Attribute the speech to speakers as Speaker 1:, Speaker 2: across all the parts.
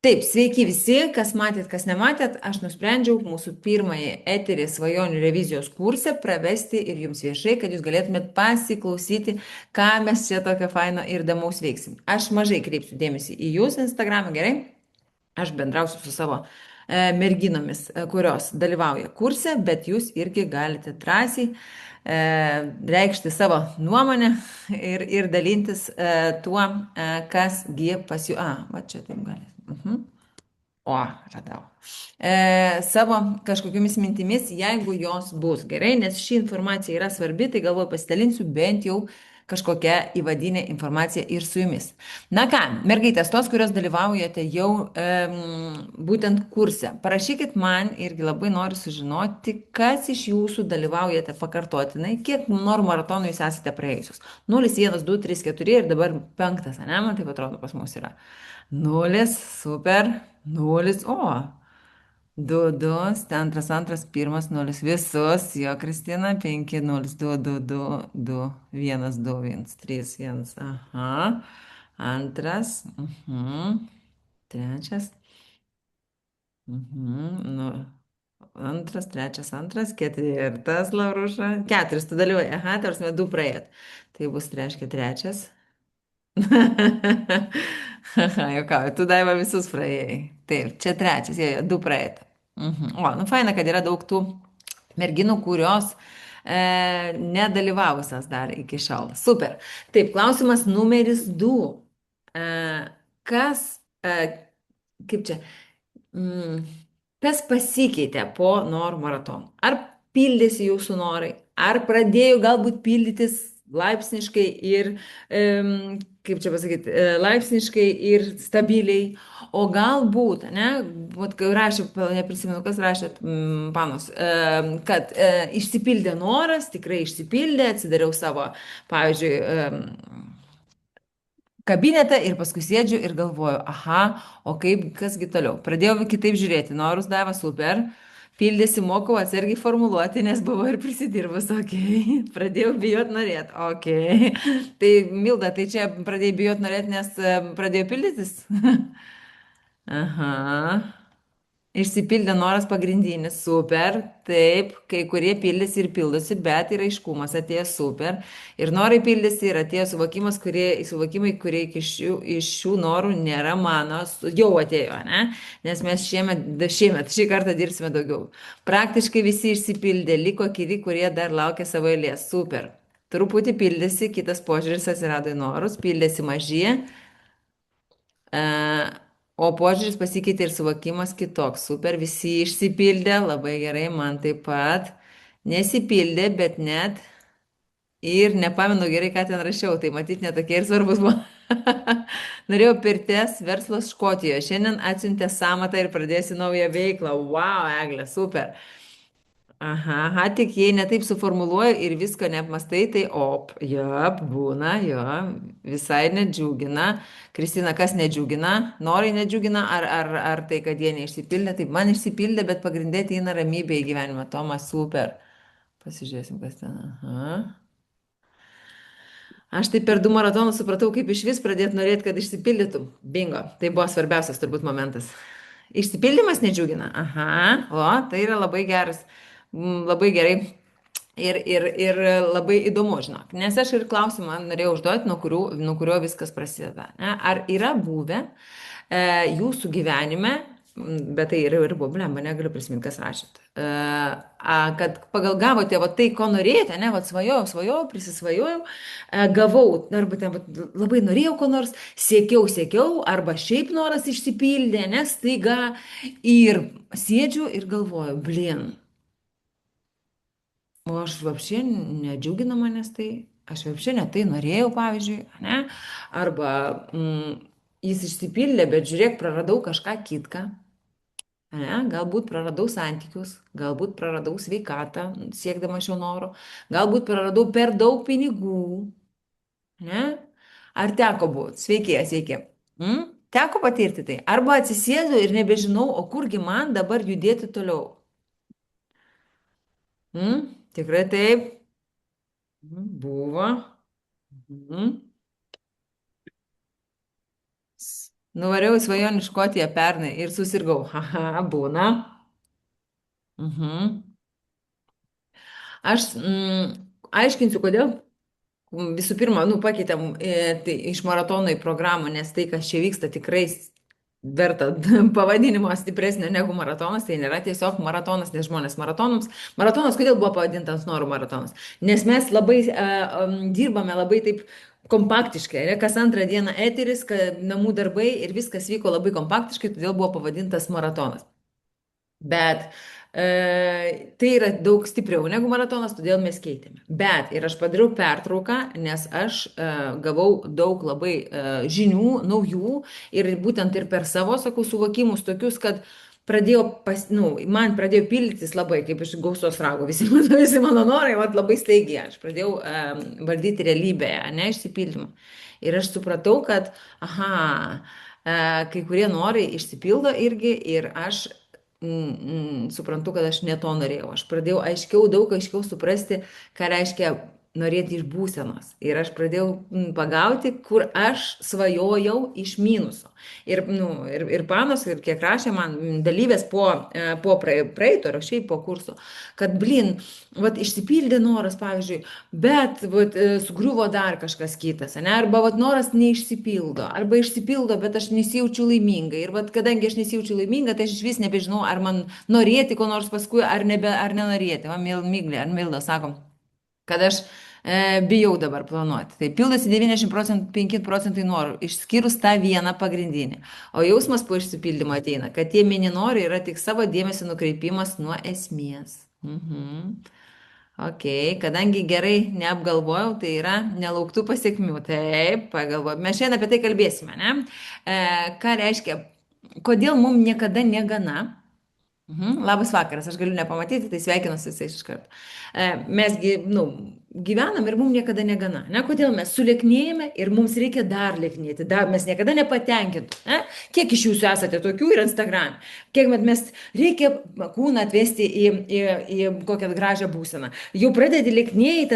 Speaker 1: Taip, sveiki visi, kas matėt, kas nematėt. Aš nusprendžiau mūsų pirmąjį eterį svajonių revizijos kursą pravesti ir jums viešai, kad jūs galėtumėt pasiklausyti, ką mes čia tokio faino ir įdomaus veiksim. Aš mažai kreipsiu dėmesį į jūsų Instagramą, gerai? Aš bendrausiu su savo merginomis, kurios dalyvauja kurse, bet jūs irgi galite drąsiai reikšti savo nuomonę ir dalintis tuo, kasgi pas jų. Va čia taip gali. Mhm. O, radau. Savo kažkokiamis mintimis, jeigu jos bus gerai, nes ši informacija yra svarbi, tai galvoju pasidalinsiu bent jau kažkokią įvadinę informaciją ir su jumis. Na ką, mergaitės, tos, kurios dalyvaujate jau būtent kurse, parašykit man irgi labai noriu sužinoti, kas iš jūsų dalyvaujate pakartotinai, kiek normų maratonų jūs esate praėjusius. 0, 1, 2, 3, 4 ir dabar penktas, ne, man taip atrodo pas mus yra. Nulis, super, nulis, o, du, du, antras, antras, pirmas, nulis, visus, jo, Kristina, 5, 0, 2, 2, 2, 2, 1, 2, 1, 3, 1, aha, antras, trečias, nu, antras, trečias, antras, ketvirtas, Lauruša, keturis, tu dalyvai, aha, tarsi du praėjot, tai bus, reiškia, trečias. Jokauju, tu daiva visus praėjai. Taip, čia trečias, jie du praeitą. O, nu faina, kad yra daug tų merginų, kurios nedalyvavusios dar iki šiol. Super. Taip, klausimas numeris 2. E, kas, kaip čia, mm, kas pasikeitė po norų maratonų? Ar pildėsi jūsų norai? Ar pradėjo galbūt pildytis laipsniškai ir, kaip čia pasakyti, laipsniškai ir stabiliai? O galbūt, ne, vat, kai rašė, neprisimenu, kas rašė, panos, kad išsipildė noras, tikrai išsipildė, atsidariau savo, pavyzdžiui, kabinetą ir paskui sėdžiu ir galvoju, aha, o kaip, kasgi toliau. Pradėjau kitaip žiūrėti, norus davė super, pildėsi, mokau atsargiai formuluoti, nes buvau ir prisidirbus, ok, pradėjau bijot norėti, ok. Tai Milda, tai čia pradėjai bijot norėti, nes pradėjau pildytis? Aha. Išsipildė noras pagrindinis, super, taip, kai kurie pildėsi ir pildosi, bet ir aiškumas atėjo super. Ir norai pildėsi ir atėjo suvokimai, kurie iš šių norų nėra mano, jau atėjo, ne? Nes mes šį kartą dirbsime daugiau. Praktiškai visi išsipildė, liko kiti, kurie dar laukia savo eilės, super. Truputį pildėsi, kitas požiūris atsirado į norus, pildėsi mažie. E, O požiūris pasikeitė ir suvokimas kitoks. Super, visi išsipildė, labai gerai, man taip pat. Nesipildė, bet net ir nepamenu gerai, ką ten rašiau, tai matyt, netokie ir svarbus buvo. Norėjau pirties verslas Škotijoje. Šiandien atsiuntė samatą ir pradėsiu naują veiklą. Wow, Eglė, super. Aha, aha, tik jei netaip suformuluoju ir visko neapmastai, tai op, jop, būna, jo, visai nedžiugina. Kristina, kas nedžiugina? Norai nedžiugina, ar tai, kad jie neišsipildė? Taip, man išsipildė, bet pagrindė ateina ramybė į gyvenimą. Tomas, super. Pasižiūrėsim, kas ten. Aha. Aš tai per 2 maratonus supratau, kaip iš vis pradėti norėti, kad išsipildytų. Bingo. Tai buvo svarbiausias turbūt momentas. Išsipildymas nedžiugina. Aha, o, tai yra labai geras, labai gerai ir labai įdomu, žinok. Nes aš ir klausimą norėjau užduoti, nuo kurio viskas prasideda. Ne? Ar yra buvę jūsų gyvenime, bet tai yra ir buvo, blemba, negaliu prisiminti, kas rašėt, kad pagal gavote va, tai, ko norėjote, ne, va, svajojau, prisisvajojau, gavau, arba ten, vat, labai norėjau ko nors, siekiau, arba šiaip noras išsipildė, nes staiga ir sėdžiu ir galvoju, blin. O aš vapšė nedžiugina manęs tai, aš vapšė ne tai norėjau, pavyzdžiui, ne? Arba jis išsipildė, bet žiūrėk, praradau kažką kitką, ne? Galbūt praradau santykius, galbūt praradau sveikatą, siekdama šio noro, galbūt praradau per daug pinigų, ne? Ar teko būti? Sveiki, sveiki. Teko patirti tai. Arba atsisėdu ir nebežinau, o kurgi man dabar judėti toliau. Tikrai taip. Buvo. Mhm. Nuvariau į svajonių Škotiją pernai ir susirgau. Haha, būna. Mhm. Aš aiškinsiu, kodėl. Visų pirma, nu, pakeitėm tai iš maratono į programą, nes tai, kas čia vyksta, tikrai verta pavadinimo stipresnio negu maratonas. Tai nėra tiesiog maratonas, nes žmonės maratonams. Maratonas, kodėl buvo pavadintas norų maratonas? Nes mes labai dirbame labai taip kompaktiškai. Kas antrą dieną eteris, namų darbai ir viskas vyko labai kompaktiškai, todėl buvo pavadintas maratonas. Bet tai yra daug stipriau negu maratonas, todėl mes keitėme. Bet ir aš padariau pertrauką, nes aš gavau daug labai žinių, naujų ir būtent ir per savo, sakau, suvokimus tokius, kad pradėjo, man pradėjo pildytis labai, kaip iš gausos rago, visi mano norai, vat, labai staigiai, aš pradėjau valdyti realybėje, ne išsipildymą. Ir aš supratau, kad, aha, kai kurie norai išsipildo irgi ir aš suprantu, kad aš ne to norėjau. Aš pradėjau daug aiškiau suprasti, ką reiškia norėti iš būsenos. Ir aš pradėjau pagauti, kur aš svajojau iš minuso. Ir panos, ir kiek rašė man dalyvės po praeito, ar šiaip po kurso, kad, vat, išsipildė noras, pavyzdžiui, bet vat, sugriuvo dar kažkas kitas, ne? Arba vat, noras neišsipildo, arba išsipildo, bet aš nesijaučiu laiminga. Ir vat, kadangi aš nesijaučiu laiminga, tai aš iš vis nebežinau, ar man norėti ko nors paskui, ar nenorėti. Va, Miglė, ar Milda, sakom, kad aš bijau dabar planuoti. Tai pildosi 90 procentų, 5 procentai norų, išskyrus tą vieną pagrindinį. O jausmas po išsipildymo ateina, kad tie mini norai yra tik savo dėmesio nukreipimas nuo esmės. Ok, kadangi gerai neapgalvojau, tai yra nelauktų pasiekmių. Taip, pagalvojau. Mes šiandien apie tai kalbėsime, ne? Ką reiškia, kodėl mums niekada negana? Labas vakaras, aš galiu nepamatyti, tai sveikinuosi visais iš karto. Mesgi, gyvenam ir mums niekada negana. Ne? Kodėl mes sulėknėjame ir mums reikia dar lėknėti, mes niekada nepatenkintų. Ne? Kiek iš jūsų esate tokių ir Instagram? Kiek mes reikia kūną atvesti į kokią gražią būseną. Jau pradedi lėknėjai,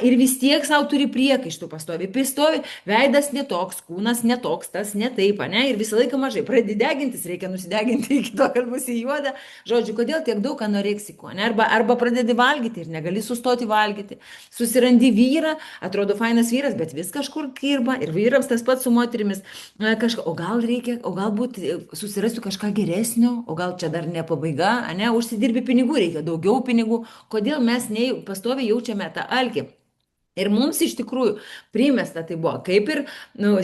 Speaker 1: ir vis tiek savo turi priekaištų pastovi. Pistovi, veidas netoks, kūnas netoks, tas netaip, ne? Ir visą laiką mažai. Pradedi degintis, reikia nusideginti iki to, kad bus į juodą. Žodžiu, kodėl tiek daug anoreksiko? Arba pradedi valgyti ir negali sustoti valgyti. Susirandi vyrą, atrodo fainas vyras, bet vis kažkur kirba ir vyrams tas pats su moterimis. O galbūt susirasiu kažką geresnio, o gal čia dar ne pabaiga, ne, užsidirbi pinigų, reikia daugiau pinigų. Kodėl mes pastoviai jaučiame tą alkį? Ir mums iš tikrųjų primesta tai buvo, kaip ir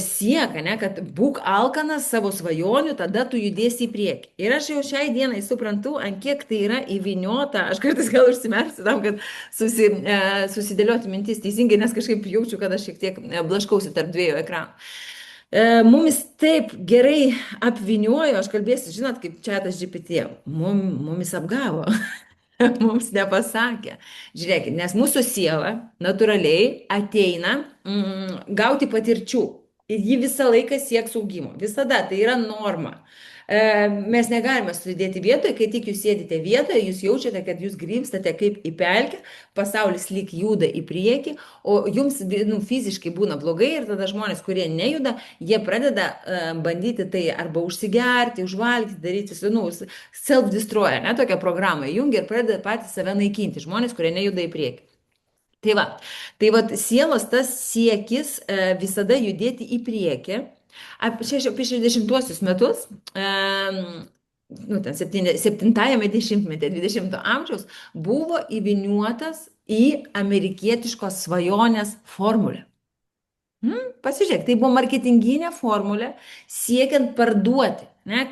Speaker 1: sieka, ne, kad būk alkanas savo svajonių, tada tu judėsi į priekį. Ir aš jau šiai dienai suprantu, ant kiek tai yra įviniota, aš kartais gal užsimersiu tam, kad susidėlioti mintis teisingai, nes kažkaip jaučiu, kad aš šiek tiek blaškausi tarp dviejų ekranų. Mumis taip gerai apviniojo, aš kalbėsiu, žinot, kaip chatas GPT, mumis apgavo. Mums nepasakė. Žiūrėkit, nes mūsų siela natūraliai ateina gauti patirčių. Ir ji visą laiką sieks augimo. Visada tai yra norma. Mes negalime sudėti vietoje, kai tik jūs sėdite vietoje, jūs jaučiate, kad jūs grimstate kaip į pelkę, pasaulis lyg juda į priekį, o jums fiziškai būna blogai ir tada žmonės, kurie nejuda, jie pradeda bandyti tai arba užsigerti, užvalgyti, daryti, self-destroy, ne, tokią programą įjungia ir pradeda patys save naikinti, žmonės, kurie nejuda į priekį. Tai va, sielos tas siekis visada judėti į priekį. Apie 60-uosius metus, ten 70-ame dešimtmetyje 20-ojo amžiaus, buvo įviniuotas į amerikietiškos svajonės formulę. Pasižiūrėk, tai buvo marketinginė formulė siekiant parduoti. Ne?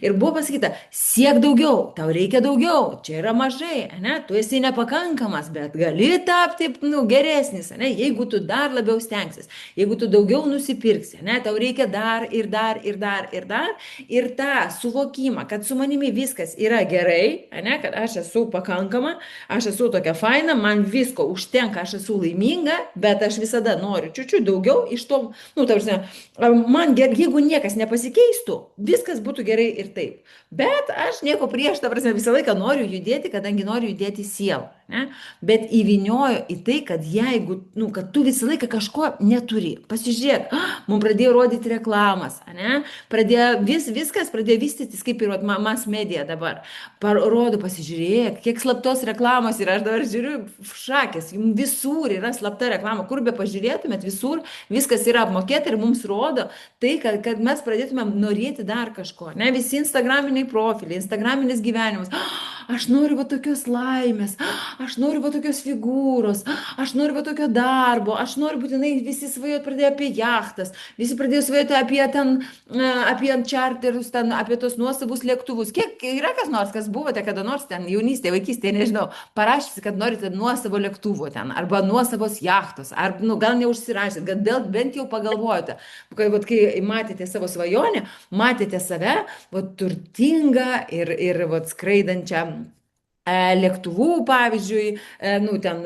Speaker 1: Ir buvo pasakyta, siek daugiau, tau reikia daugiau, čia yra mažai, ne? Tu esi nepakankamas, bet gali tapti geresnis, ne? Jeigu tu dar labiau stengsis, jeigu tu daugiau nusipirksi, ne? Tau reikia dar ir dar ir dar ir dar. Ir tą suvokimą, kad su manimi viskas yra gerai, ne? Kad aš esu pakankama, aš esu tokia faina, man visko užtenka, aš esu laiminga, bet aš visada noriu čiučiu daugiau iš to, jeigu niekas nepasikeistų, viskas būtų gerai ir taip. Bet aš nieko prieš, visą laiką noriu judėti, kadangi noriu judėti sielą. ne? Bet įviniojo į tai, kad jeigu, nu, kad tu visą laiką kažko neturi, pasižiūrėk, mums pradėjo rodyti reklamas, ne? Viskas pradėjo vystytis kaip ir vat, mass media dabar. Parodo, pasižiūrėk, kiek slaptos reklamos yra. Aš dabar žiūriu, šakės, jums visur yra slapta reklama, kur be pažiūrėtumėt, visur viskas yra apmokėta ir mums rodo tai, kad mes pradėtumėm norėti dar kažko. Ne, visi instagraminiai profiliai, instagraminis gyvenimas. Aš noriu va tokios laimės, aš noriu va tokios figūros, aš noriu va tokio darbo, aš noriu būtinai, visi svajoti pradėjo apie jachtas, visi pradėjo svajoti apie ten, apie čarterius, ten, apie tos nuostabus lėktuvus. Kiek yra kas nors, kas buvote kada nors ten jaunystėje, vaikystėje, nežinau, parašysi, kad norite nuosavo lėktuvo ten, arba nuosavos jachtos, ar, nu, gal neužsirašyt, kad bent jau pagalvojate, kai matėte savo svajonę, matėte save, va, turtingą ir va, skraidančią lėktuvų, pavyzdžiui, nu, ten,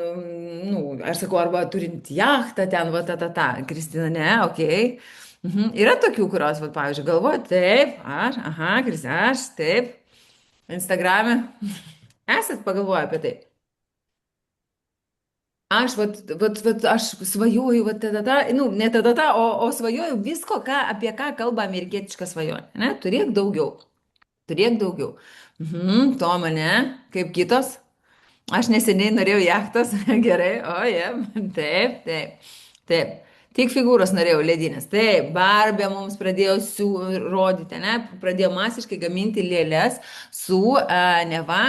Speaker 1: nu, aš sakau, arba turint jachtą, ten, va, Kristina, ne, okei. Yra tokių, kurios, va, pavyzdžiui, galvoja, taip, Kristina, aš, taip, Instagrame, esat pagalvoję apie tai. Aš svajoju, nu, ne o svajoju visko, apie ką kalba amerikietiška svajonė, ne, turėk daugiau. Turėk daugiau. Toma, ne? Kaip kitos? Aš neseniai norėjau jachtos. Gerai, taip, taip, taip. Tik figūros norėjau ledinės. Taip, Barbė mums pradėjo rodyti, ne? Pradėjo masiškai gaminti lėles su neva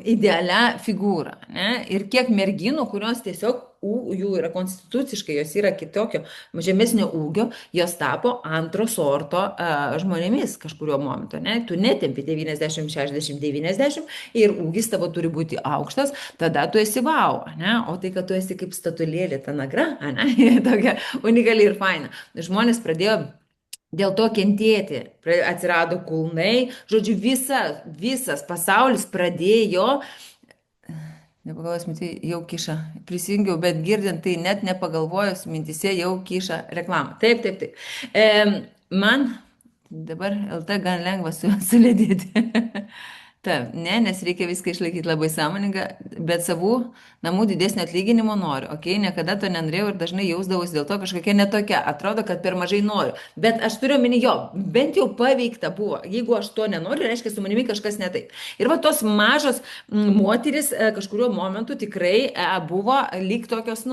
Speaker 1: idealia figūra. Ne? Ir kiek merginų, kurios tiesiog jų yra konstituciškai, jos yra kitokio, žemesnio ūgio, jos tapo antro sorto žmonėmis kažkurio momentu. Ne? Tu netempi 90, 60, 90 ir ūgis tavo turi būti aukštas, tada tu esi wow. Ne? O tai, kad tu esi kaip statulėlė, ta nagra, ne? Tokia unikali ir faina. Žmonės pradėjo dėl to kentėti, atsirado kulnai, žodžiu, visas pasaulis pradėjo, nepagalvojus, minti, jau kiša, prisijungiau, bet girdint, tai net nepagalvojus, mintise jau kiša reklamą. Taip, taip, taip. Man dabar LT gan lengva sulėdėti. Taip, ne, nes reikia viską išlaikyti labai sąmoningą, bet savų namų didesnio atlyginimo noriu. Ok, niekada to nenorėjau ir dažnai jausdavausi dėl to kažkokia netokia. Atrodo, kad per mažai noriu. Bet aš turiu omeny jo, bent jau paveikta buvo. Jeigu aš to nenoriu, reiškia su manimi kažkas ne taip. Ir va tos mažos moteris kažkurio momentu tikrai buvo lyg tokios,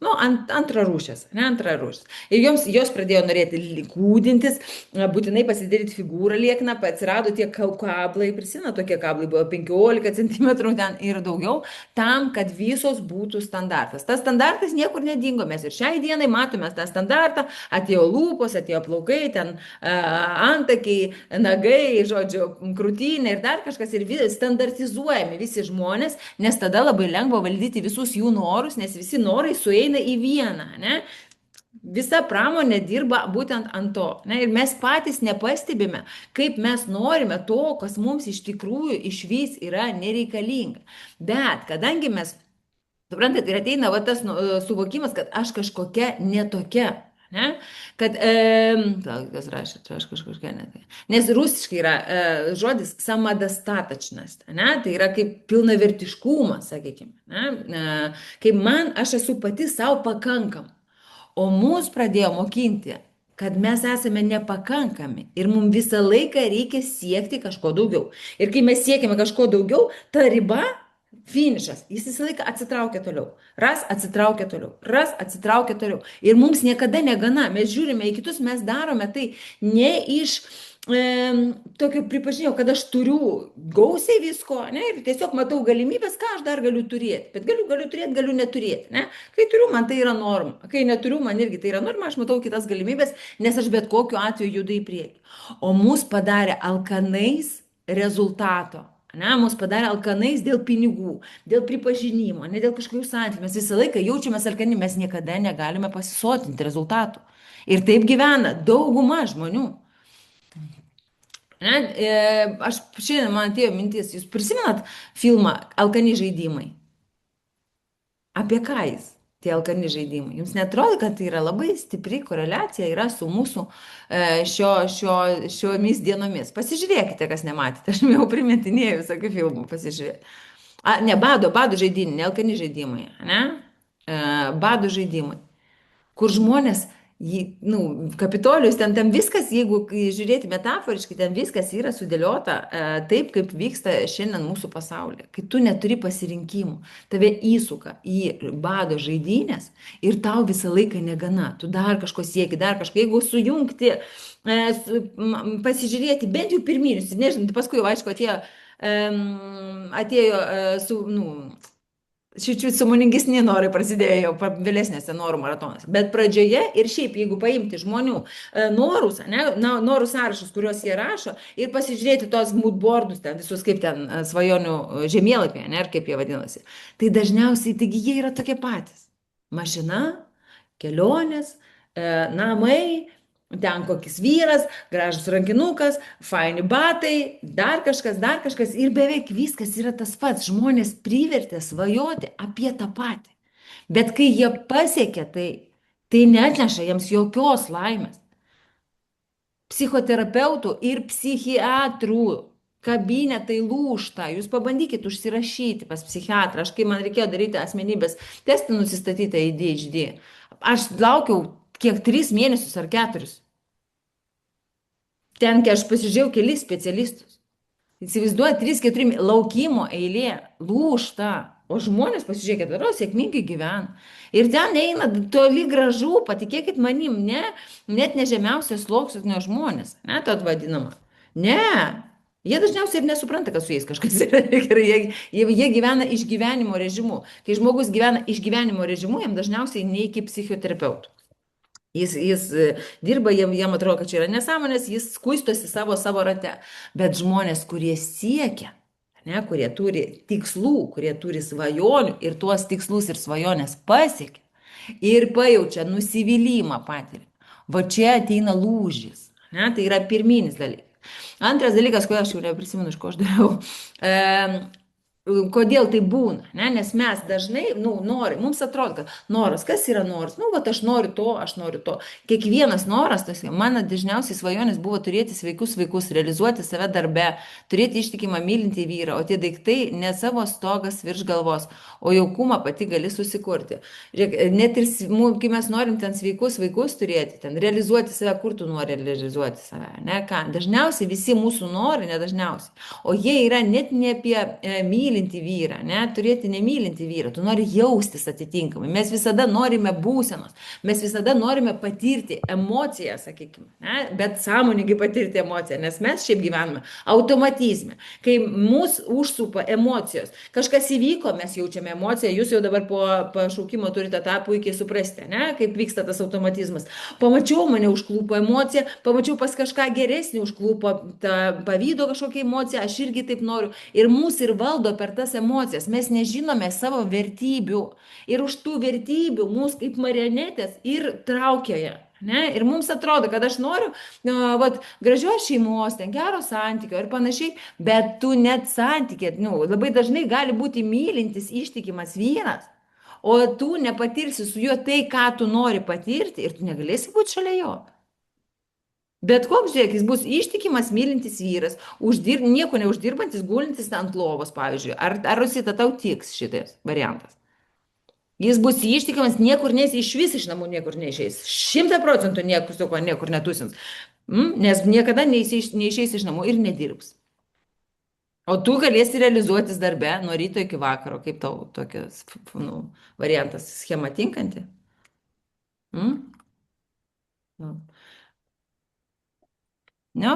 Speaker 1: antrarūšės, ne antrarūšės. Ir jos pradėjo norėti kūdintis, būtinai pasidaryti figūrą liekną, atsirado tie kablai, prisimena tokie kablai, buvo 15 cm ten ir daugiau, tam, kad visos būtų standartas. Tas standartas niekur nedingo, mes ir šiai dienai matome tą standartą, atėjo lūpos, atėjo plaukai, ten antakiai, nagai, žodžiu, krūtinė ir dar kažkas, ir standartizuojami visi žmonės, nes tada labai lengva valdyti visus jų norus, nes visi norai sueina į vieną, ne? Visa pramonė dirba būtent ant to. Ne? Ir mes patys nepastebime, kaip mes norime to, kas mums iš tikrųjų išvis yra nereikalinga. Bet kadangi mes, suprantate, ir ateina va tas suvokimas, kad aš kažkokia netokia. Ne? Kad, kas rašė, čia aš kažkokia netokia. Nes rusiškai yra žodis samadastatačnas. Ne? Tai yra kaip pilnavertiškumas, sakykime. Ne? Kaip man, aš esu pati savo pakankam. O mus pradėjo mokinti, kad mes esame nepakankami ir mums visą laiką reikia siekti kažko daugiau. Ir kai mes siekime kažko daugiau, ta riba, finišas, jis visą laiką atsitraukia toliau. Atsitraukia toliau. Ir mums niekada negana. Mes žiūrime į kitus, mes darome tai ne iš tokio pripažinimo, kad aš turiu gausiai visko, ne, ir tiesiog matau galimybės, ką aš dar galiu turėti. Bet galiu turėti, galiu neturėti. Ne? Kai turiu, man tai yra norma. Kai neturiu, man irgi tai yra norma, aš matau kitas galimybės, nes aš bet kokiu atveju judu į priekį. O mus padarė alkanais rezultato. Ne, mus padarė alkanais dėl pinigų, dėl pripažinimo, ne dėl kažkokių santykių. Mes visą laiką jaučiamės alkani, mes niekada negalime pasisotinti rezultatų. Ir taip gyvena dauguma žmonių. Ne, aš šiandien man atėjo mintis, jūs prisimenat filmą Alkani žaidimai? Apie ką jis, tie alkani žaidimai? Jums netrodo, kad tai yra labai stipri koreliacija yra su mūsų šiomis dienomis? Pasižiūrėkite, kas nematėte, aš jau primintinėjau visokių filmų, pasižiūrėkite. Ne, bado žaidimai, ne alkani žaidimai, ne? Bado žaidimai, kur žmonės, Kapitolijus, ten viskas, jeigu žiūrėti metaforiškai, ten viskas yra sudėliota taip, kaip vyksta šiandien mūsų pasaulyje. Kai tu neturi pasirinkimų, tave įsuka į bado žaidynės ir tau visą laiką negana. Tu dar kažko sieki, dar kažko, jeigu sujungti, pasižiūrėti bent jau pirminius, nežinau, tai paskui jau aišku atėjo su, šičių sąmoningesni norai prasidėjo jau vėlesnėse norų maratonuose. Bet pradžioje ir šiaip, jeigu paimti žmonių norus, norų sąrašus, kuriuos jie rašo, ir pasižiūrėti tos moodboardus, ten visus kaip ten svajonių žemėlapyje, ar kaip jie vadinasi, tai dažniausiai taigi jie yra tokie patys. Mašina, kelionės, namai, ten kokis vyras, gražus rankinukas, faini batai, dar kažkas ir beveik viskas yra tas pats. Žmonės privertė svajoti apie tą patį. Bet kai jie pasiekia tai, tai neatneša jiems jokios laimės. Psichoterapeutų ir psichiatrų kabinetai lūžta. Jūs pabandykit užsirašyti pas psichiatrą. Kai man reikėjo daryti asmenybės testą nusistatyti ADHD, aš laukiau kiek 3 mėnesius ar 4. Ten, kai aš pasižiūrėjau kelis specialistus, įsivaizduoju, 3-4 laukimo eilė lūžta, o žmonės, pasižiūrėkit, daro sėkmingai gyvena. Ir ten eina toli gražu, patikėkit manim, net ne žemiausias sluoksnis ne žmonės, tad vadinama. Ne, jie dažniausiai ir nesupranta, kad su jais kažkas yra gerai, jie gyvena išgyvenimo režimu. Kai žmogus gyvena išgyvenimo režimu, jam dažniausiai neiki psichoterapeutų. Jis dirba, jam atrodo, kad čia yra nesąmonės, jis skuistosi savo rate. Bet žmonės, kurie siekia, kurie turi tikslų, kurie turi svajonių ir tuos tikslus ir svajonės pasiekia ir pajaučia nusivylimą patiria. Va čia ateina lūžis. Tai yra pirminis dalykas. Antras dalykas, ko aš jau neprisimenu, iš ko aš dariau. Kodėl tai būna, nes mes dažnai, norim, mums atrodo, kad noras, kas yra noras, aš noriu to, kiekvienas noras, mano dažniausiai svajonės buvo turėti sveikus vaikus, realizuoti save darbe, turėti ištikimą mylintį vyrą, o tie daiktai ne savo stogas virš galvos, o jaukumą pati gali susikurti. Net ir, kai mes norim ten sveikus vaikus turėti, ten realizuoti save, kur tu nori realizuoti save, dažniausiai visi mūsų norai, nedažniausiai, o jie yra net ne apie mylinti vyrą, turėti nemylinti vyrą, tu nori jaustis atitinkamai, mes visada norime būsenos, mes visada norime patirti emociją, sakykime, bet sąmoningai patirti emociją, nes mes šiaip gyvename automatizme, kai mūsų užsupa emocijos, kažkas įvyko, mes jaučiame emociją, jūs jau dabar po pašaukimo turite tą puikiai suprasti, kaip vyksta tas automatizmas. Pamačiau, mane užklupo emocija, pamačiau pas kažką geresnį, užklupo tą pavydo kažkokią emociją, aš irgi taip noriu ir mūsų ir valdo per tas emocijas, mes nežinome savo vertybių ir už tų vertybių mūsų kaip marionetės ir traukioje. Ir mums atrodo, kad aš noriu gražios šeimos, ten gero santykio ir panašiai, bet tu net santykė, labai dažnai gali būti mylintis, ištikimas vyras, o tu nepatirsi su juo tai, ką tu nori patirti ir tu negalėsi būti šalia jo. Bet koks, žiūrėk, jis bus ištikimas, mylintis vyras, nieko neuždirbantis, gulintis ant lovos, pavyzdžiui. Ar Rosita tau tiks šitas variantas? Jis bus ištikimas, niekur neis, iš vis iš namų niekur neišeis. 100% niekur netusins. Nes niekada neišeis iš namų ir nedirbs. O tu galėsi realizuotis darbe nuo ryto iki vakaro. Kaip tau tokias variantas, schema tinkanti? Ne?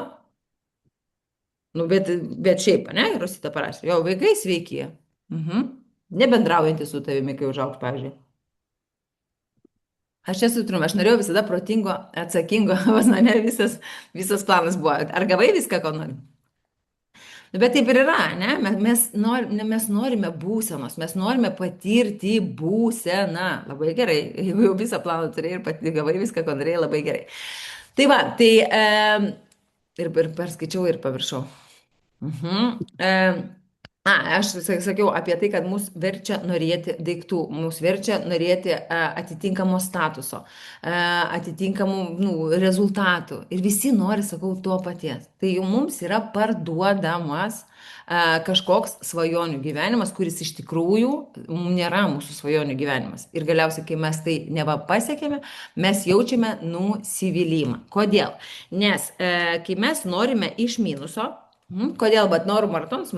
Speaker 1: Bet šiaip, Rosita parašė, jo vaikai sveiki. Nebendraujantys su tavimi, kai užaugs, pavyzdžiui. Aš esu trum, aš norėjau visada protingo, atsakingo, pas mane visas planas buvo. Ar gavai viską, ko nori? Bet taip ir yra, mes norime būsenos, mes norime patirti būseną. Labai gerai, jeigu jau visą planą turėjai ir gavai viską, ko norėjai, labai gerai. Tai va, ir perskaičiau ir paviršau. Aš sakiau apie tai, kad mus verčia norėti daiktų, mus verčia norėti atitinkamo statuso, atitinkamų rezultatų. Ir visi nori, sakau, to paties. Tai jau mums yra parduodamas kažkoks svajonių gyvenimas, kuris iš tikrųjų nėra mūsų svajonių gyvenimas. Ir galiausiai, kai mes tai neva pasiekėme, mes jaučiame nusivylimą. Kodėl? Nes kai mes norime iš minuso, kodėl, bet noriu maratonus,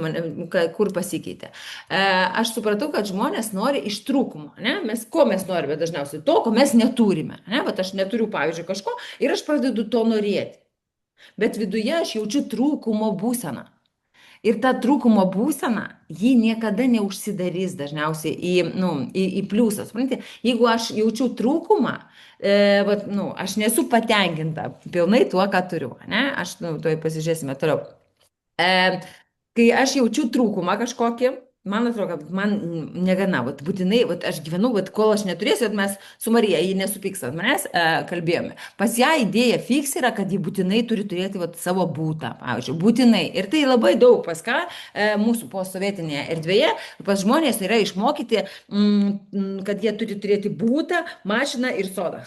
Speaker 1: kur pasikeitė. Aš supratau, kad žmonės nori iš trūkumo. Ne? Ko mes norime dažniausiai? To, ko mes neturime. Ne? Bet aš neturiu, pavyzdžiui, kažko ir aš pradedu to norėti. Bet viduje aš jaučiu trūkumo būseną. Ir ta trūkumo būsena, ji niekada neužsidarys dažniausiai į pliusą. Suprantate? Jeigu aš jaučiu trūkumą, aš nesu patenkinta pilnai tuo, ką turiu. Ne? Tuoj pasižiūrėsime toliau. Kai aš jaučiu trūkumą kažkokį, man atrodo, kad man negana, būtinai, aš gyvenu, kol aš neturėsiu, mes su Marija, ji nesupyks ant manęs, kalbėjome. Pas ją idėja fiks yra, kad ji būtinai turi turėti savo būtą, pavyzdžiui, būtinai. Ir tai labai daug pas ką mūsų posovietinėje erdvėje, pas žmonės yra išmokyti, kad jie turi turėti būtą, mašiną ir sodą.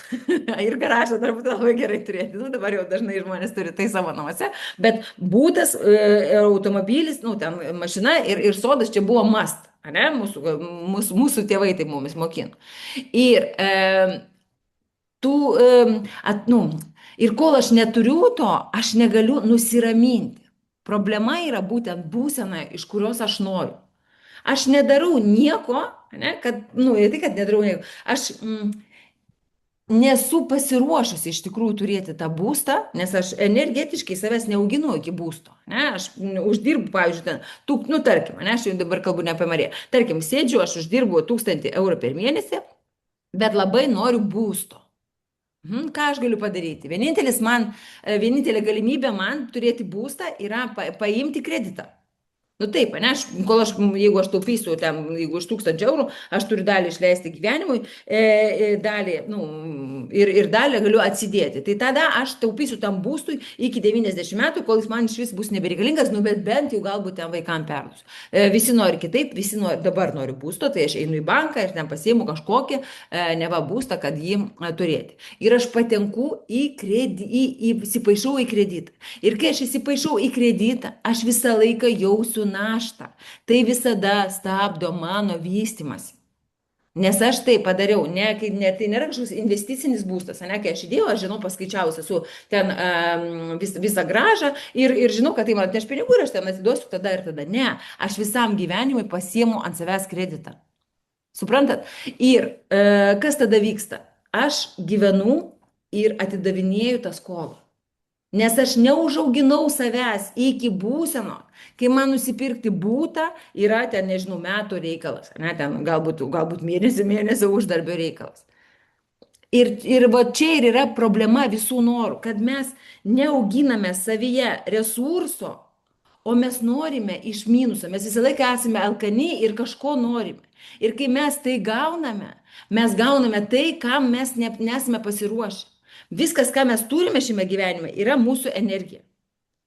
Speaker 1: Ir garažą dar būtų labai gerai turėti. Dabar jau dažnai žmonės turi tai savo namuose, bet būtas, automobilis, ten mašina ir sodas čia buvo must, ne? Mūsų tėvai tai mumis mokino. Ir ir kol aš neturiu to, aš negaliu nusiraminti. Problema yra būtent būsena, iš kurios aš noriu. Aš nedarau nieko, ne, kad nedarau nieko. Aš nesu pasiruošusi iš tikrųjų turėti tą būstą, nes aš energetiškai savęs neauginu iki būsto. Ne? Aš uždirbu, pavyzdžiui, tarkim, ne, aš jau dabar kalbu ne apie Mariją. Tarkim, sėdžiu, aš uždirbu 1000 eurų per mėnesį, bet labai noriu būsto. Ką aš galiu padaryti? Vienintelė galimybė man turėti būstą yra paimti kreditą. Taip, ne, jeigu aš taupysiu, jeigu už 1000 eurų, aš turiu dalį išleisti gyvenimui, dalį, ir dalį galiu atsidėti. Tai tada aš taupysiu tam būstui iki 90 metų, kol jis man iš vis bus nebereikalingas, bet bent jau galbūt ten vaikam perduosiu. Visi nori kitaip, dabar nori būsto, tai aš einu į banką ir ten pasiimu kažkokį neva būstą, kad jį turėti. Ir aš patenku įsipaišau į kreditą. Ir kai aš įsipaišau į kreditą, aš visą laiką jausiu naštą. Tai visada stabdo mano vystimąsi. Nes aš tai padariau, tai nėra kažkoks investicinis būstas, ne, kai aš įdėjau, aš žinau, paskaičiavus esu ten visą gražą ir žinau, kad tai man atneš pinigų ir aš ten atiduosiu tada ir tada. Ne, aš visam gyvenimui pasiimu ant savęs kreditą. Suprantat? Ir kas tada vyksta? Aš gyvenu ir atidavinėju tą skolą. Nes aš neužauginau savęs iki būseno, kai man nusipirkti būtą yra ten, nežinau, metų reikalas, ne, ten galbūt mėnesio uždarbio reikalas. Ir čia ir yra problema visų norų, kad mes neauginame savyje resurso, o mes norime iš minuso, mes visą laiką esame alkani ir kažko norime. Ir kai mes tai gauname, mes gauname tai, kam mes nesame pasiruošę. Viskas, ką mes turime šiame gyvenime, yra mūsų energija.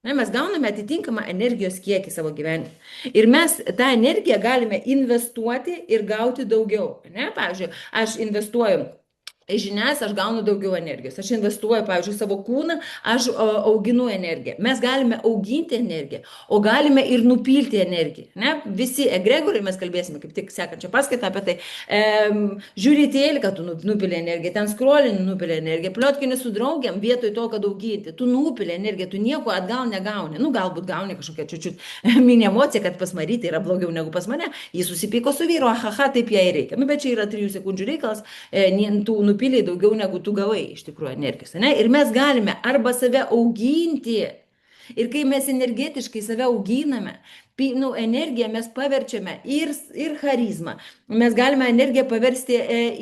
Speaker 1: Mes gauname atitinkamą energijos kiekį savo gyvenime. Ir mes tą energiją galime investuoti ir gauti daugiau. Ne? Pavyzdžiui, aš investuoju žinias, aš gaunu daugiau energijos. Aš investuoju, pavyzdžiui, savo kūną, aš auginu energiją. Mes galime auginti energiją, o galime ir nupilti energiją. Ne? Visi egregorai, mes kalbėsime kaip tik sekančią paskaitą apie tai. Žiūri tėliką, tu nupili energiją, ten scrollini, nupili energiją, pliotkini su draugiam, vietoj to, kad auginti. Tu nupili energiją, tu nieko atgal negauni. Galbūt gauni kažkokią čiučiut mini emociją, kad pas Marytę yra blogiau negu pas mane. Jis susipyko su vyru, taip jai reikia. Bet čia yra 3 sekundžių reikalas, tų nupiliai daugiau negu tu gavai iš tikrųjų energijos. Ne? Ir mes galime arba save auginti. Ir kai mes energetiškai save auginame, energiją mes paverčiame ir charizmą. Mes galime energiją paversti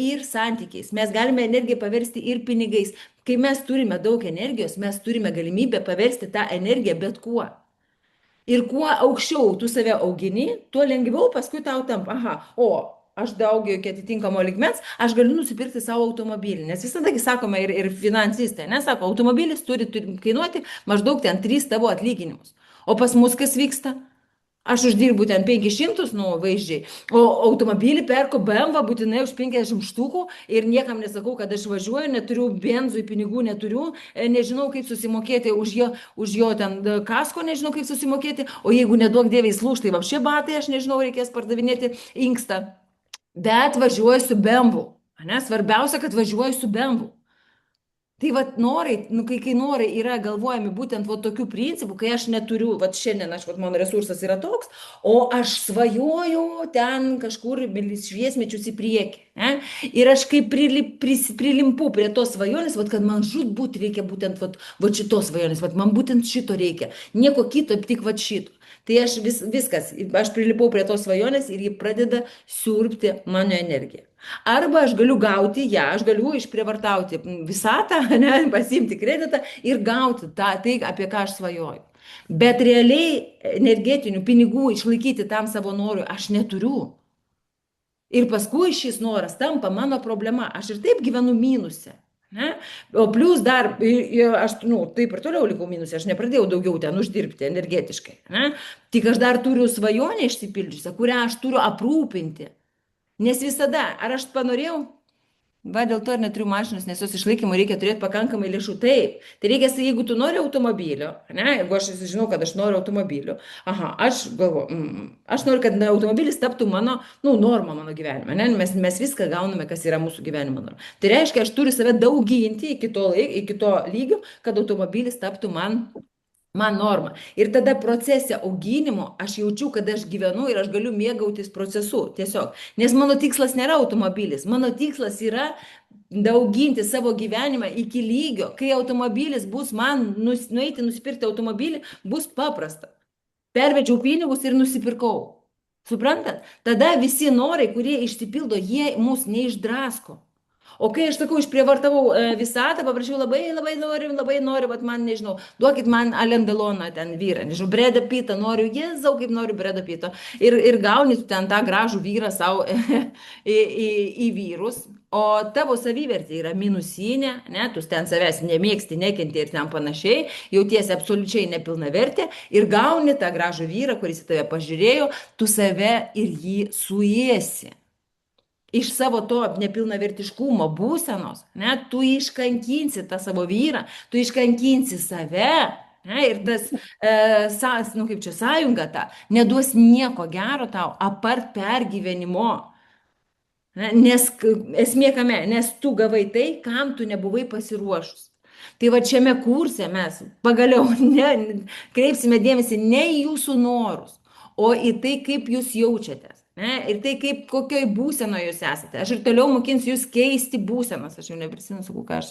Speaker 1: ir santykiais. Mes galime energiją paversti ir pinigais. Kai mes turime daug energijos, mes turime galimybę paversti tą energiją bet kuo. Ir kuo aukščiau tu save augini, tuo lengviau paskui tau tampa. Aš daugėjau iki atitinkamo lygmens, aš galiu nusipirkti savo automobilį. Nes visada sakome ir finansistai, nesako, automobilis turi kainuoti maždaug ten 3 tavo atlyginimus. O pas mus kas vyksta? Aš uždirbu ten 500, nu, vaizdžiai, o automobilį perku BMW būtinai už 50 štukų ir niekam nesakau, kad aš važiuoju, neturiu benzui pinigų, neturiu, nežinau, kaip susimokėti už jo ten kasko, nežinau, kaip susimokėti, o jeigu neduok dieviai lūž, tai vapšė batai, aš nežinau, reikės pardavinėti inkstą, bet važiuoju su BMW, ne, svarbiausia, kad važiuoju su BMW. Tai vat norai, nu, kai norai yra galvojami būtent vat tokių principų, kai aš neturiu, vat šiandien mano resursas yra toks, o aš svajoju ten kažkur šviesmečius į priekį. Ne? Ir aš kaip prilimpu prie tos svajonės, vat, kad man žūtbūt reikia būtent vat šitos svajonės, vat, man būtent šito reikia, nieko kito, tik vat šito. Tai aš viskas, aš prilipau prie tos svajonės ir ji pradeda siurbti mano energiją. Arba aš galiu gauti ją, aš galiu išprievartauti visatą, ne, pasiimti kreditą ir gauti tai, apie ką aš svajoju. Bet realiai energetinių pinigų išlaikyti tam savo norui aš neturiu. Ir paskui šis noras tampa mano problema. Aš ir taip gyvenu minuse. Ne? O plus dar, aš taip ir toliau likau minuse, aš nepradėjau daugiau ten uždirbti energetiškai. Ne? Tik aš dar turiu svajonę išsipildžiusią, kurią aš turiu aprūpinti. Nes visada, ar aš panorėjau, dėl to ir neturiu mašinos, nes jos išlaikymui reikia turėti pakankamai lėšų. Taip, tai reikia, jeigu tu nori automobilio, ne, jeigu aš žinau, kad aš noriu automobilio, aš galvoju, aš noriu, kad automobilis taptų mano, norma mano gyvenime, ne, mes viską gauname, kas yra mūsų gyvenimo norma. Tai reiškia, aš turiu save dauginti iki to lygio, kad automobilis taptų man norma. Ir tada procese auginimo aš jaučiu, kad aš gyvenu ir aš galiu mėgautis procesu tiesiog. Nes mano tikslas nėra automobilis, mano tikslas yra dauginti savo gyvenimą iki lygio, kai automobilis bus man, nueiti nusipirkti automobilį, bus paprasta. Pervedžiau pinigus ir nusipirkau. Suprantat? Tada visi norai, kurie išsipildo, jie mus neišdrasko. O kai aš sakau, išprievartavau visatą, paprašiau labai noriu, bet man, nežinau, duokit man Alain Deloną ten vyrą, nežinau, Bredą Pittą noriu, jėzau, kaip noriu Bredą Pitto. Ir gauni ten tą gražų vyrą savo į vyrus, o tavo savivertė yra minusinė, ne, tu ten savęs nemėgsti, nekenti ir ten panašiai, jautiesi absoliučiai nepilnavertė ir gauni tą gražų vyrą, kuris į tave pažiūrėjo, tu save ir jį suėsi. Iš savo to nepilnavertiškumo būsenos, ne, tu iškankinsi tą savo vyrą, tu iškankinsi save, ne, ir tas, sąjunga ta, neduos nieko gero tau, apart pergyvenimo. Ne, nes esmė kame, nes tu gavai tai, kam tu nebuvai pasiruošus. Tai va šiame kurse mes pagaliau kreipsime dėmesį ne į jūsų norus, o į tai, kaip jūs jaučiatės. Ne? Ir tai, kokioj būsenoje jūs esate. Aš ir toliau mokinsiu jūs keisti būsenas. Aš jau neprisimenu, sakau, ką aš...